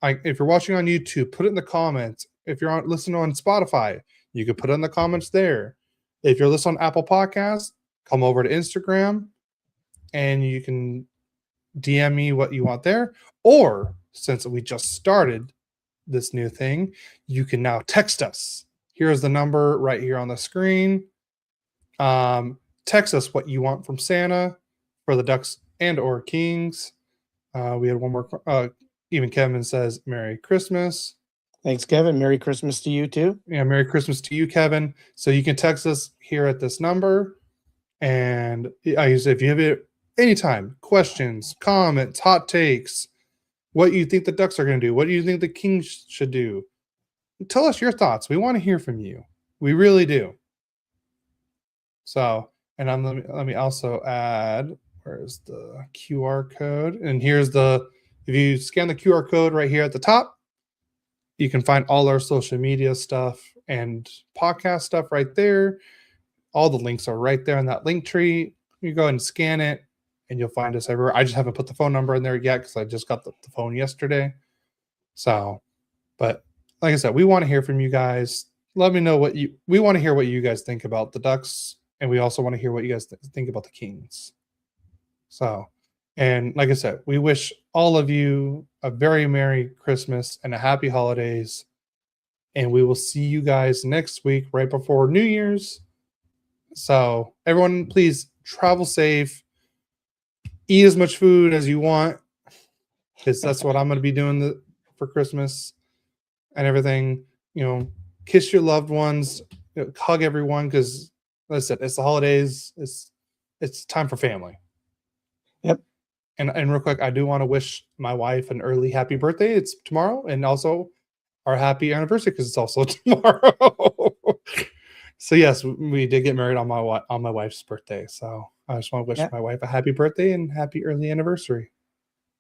if you're watching on YouTube, put it in the comments. If you're listening on Spotify, you can put it in the comments there. If you're listening on Apple Podcasts, come over to Instagram and you can DM me what you want there. Or since we just started this new thing, you can now text us. Here's the number right here on the screen. Text us what you want from Santa for the Ducks and or Kings. We had one more. Even Kevin says Merry Christmas. Thanks, Kevin. Merry Christmas to you too. Yeah, Merry Christmas to you, Kevin. So you can text us here at this number. And if you have it anytime, questions, comments, hot takes, what you think the Ducks are going to do, what do you think the Kings should do, tell us your thoughts. We want to hear from you. We really do. So, and let me also add, where's the QR code? And here's if you scan the QR code right here at the top, you can find all our social media stuff and podcast stuff right there. All the links are right there in that link tree. You go and scan it, and you'll find us everywhere. I just haven't put the phone number in there yet because I just got the phone yesterday. So, but like I said, we want to hear from you guys. Let me know we want to hear what you guys think about the Ducks, and we also want to hear what you guys think about the Kings. So, and like I said, we wish all of you a very Merry Christmas and a happy holidays. And we will see you guys next week, right before New Year's. So, everyone, please travel safe. Eat as much food as you want, because that's what I'm going to be doing for Christmas and everything. Kiss your loved ones, hug everyone, because, like I said, it's the holidays. It's time for family. Yep. And real quick, I do want to wish my wife an early happy birthday. It's tomorrow, and also our happy anniversary because it's also tomorrow. So yes, we did get married on my wife's birthday. So I just want to wish my wife a happy birthday and happy early anniversary.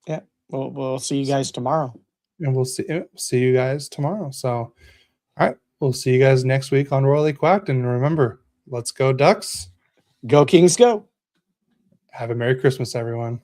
Yeah. We'll see you guys tomorrow. And we'll see you guys tomorrow. So, all right, we'll see you guys next week on Royally Quacked. And remember, let's go Ducks. Go Kings, go. Have a Merry Christmas, everyone.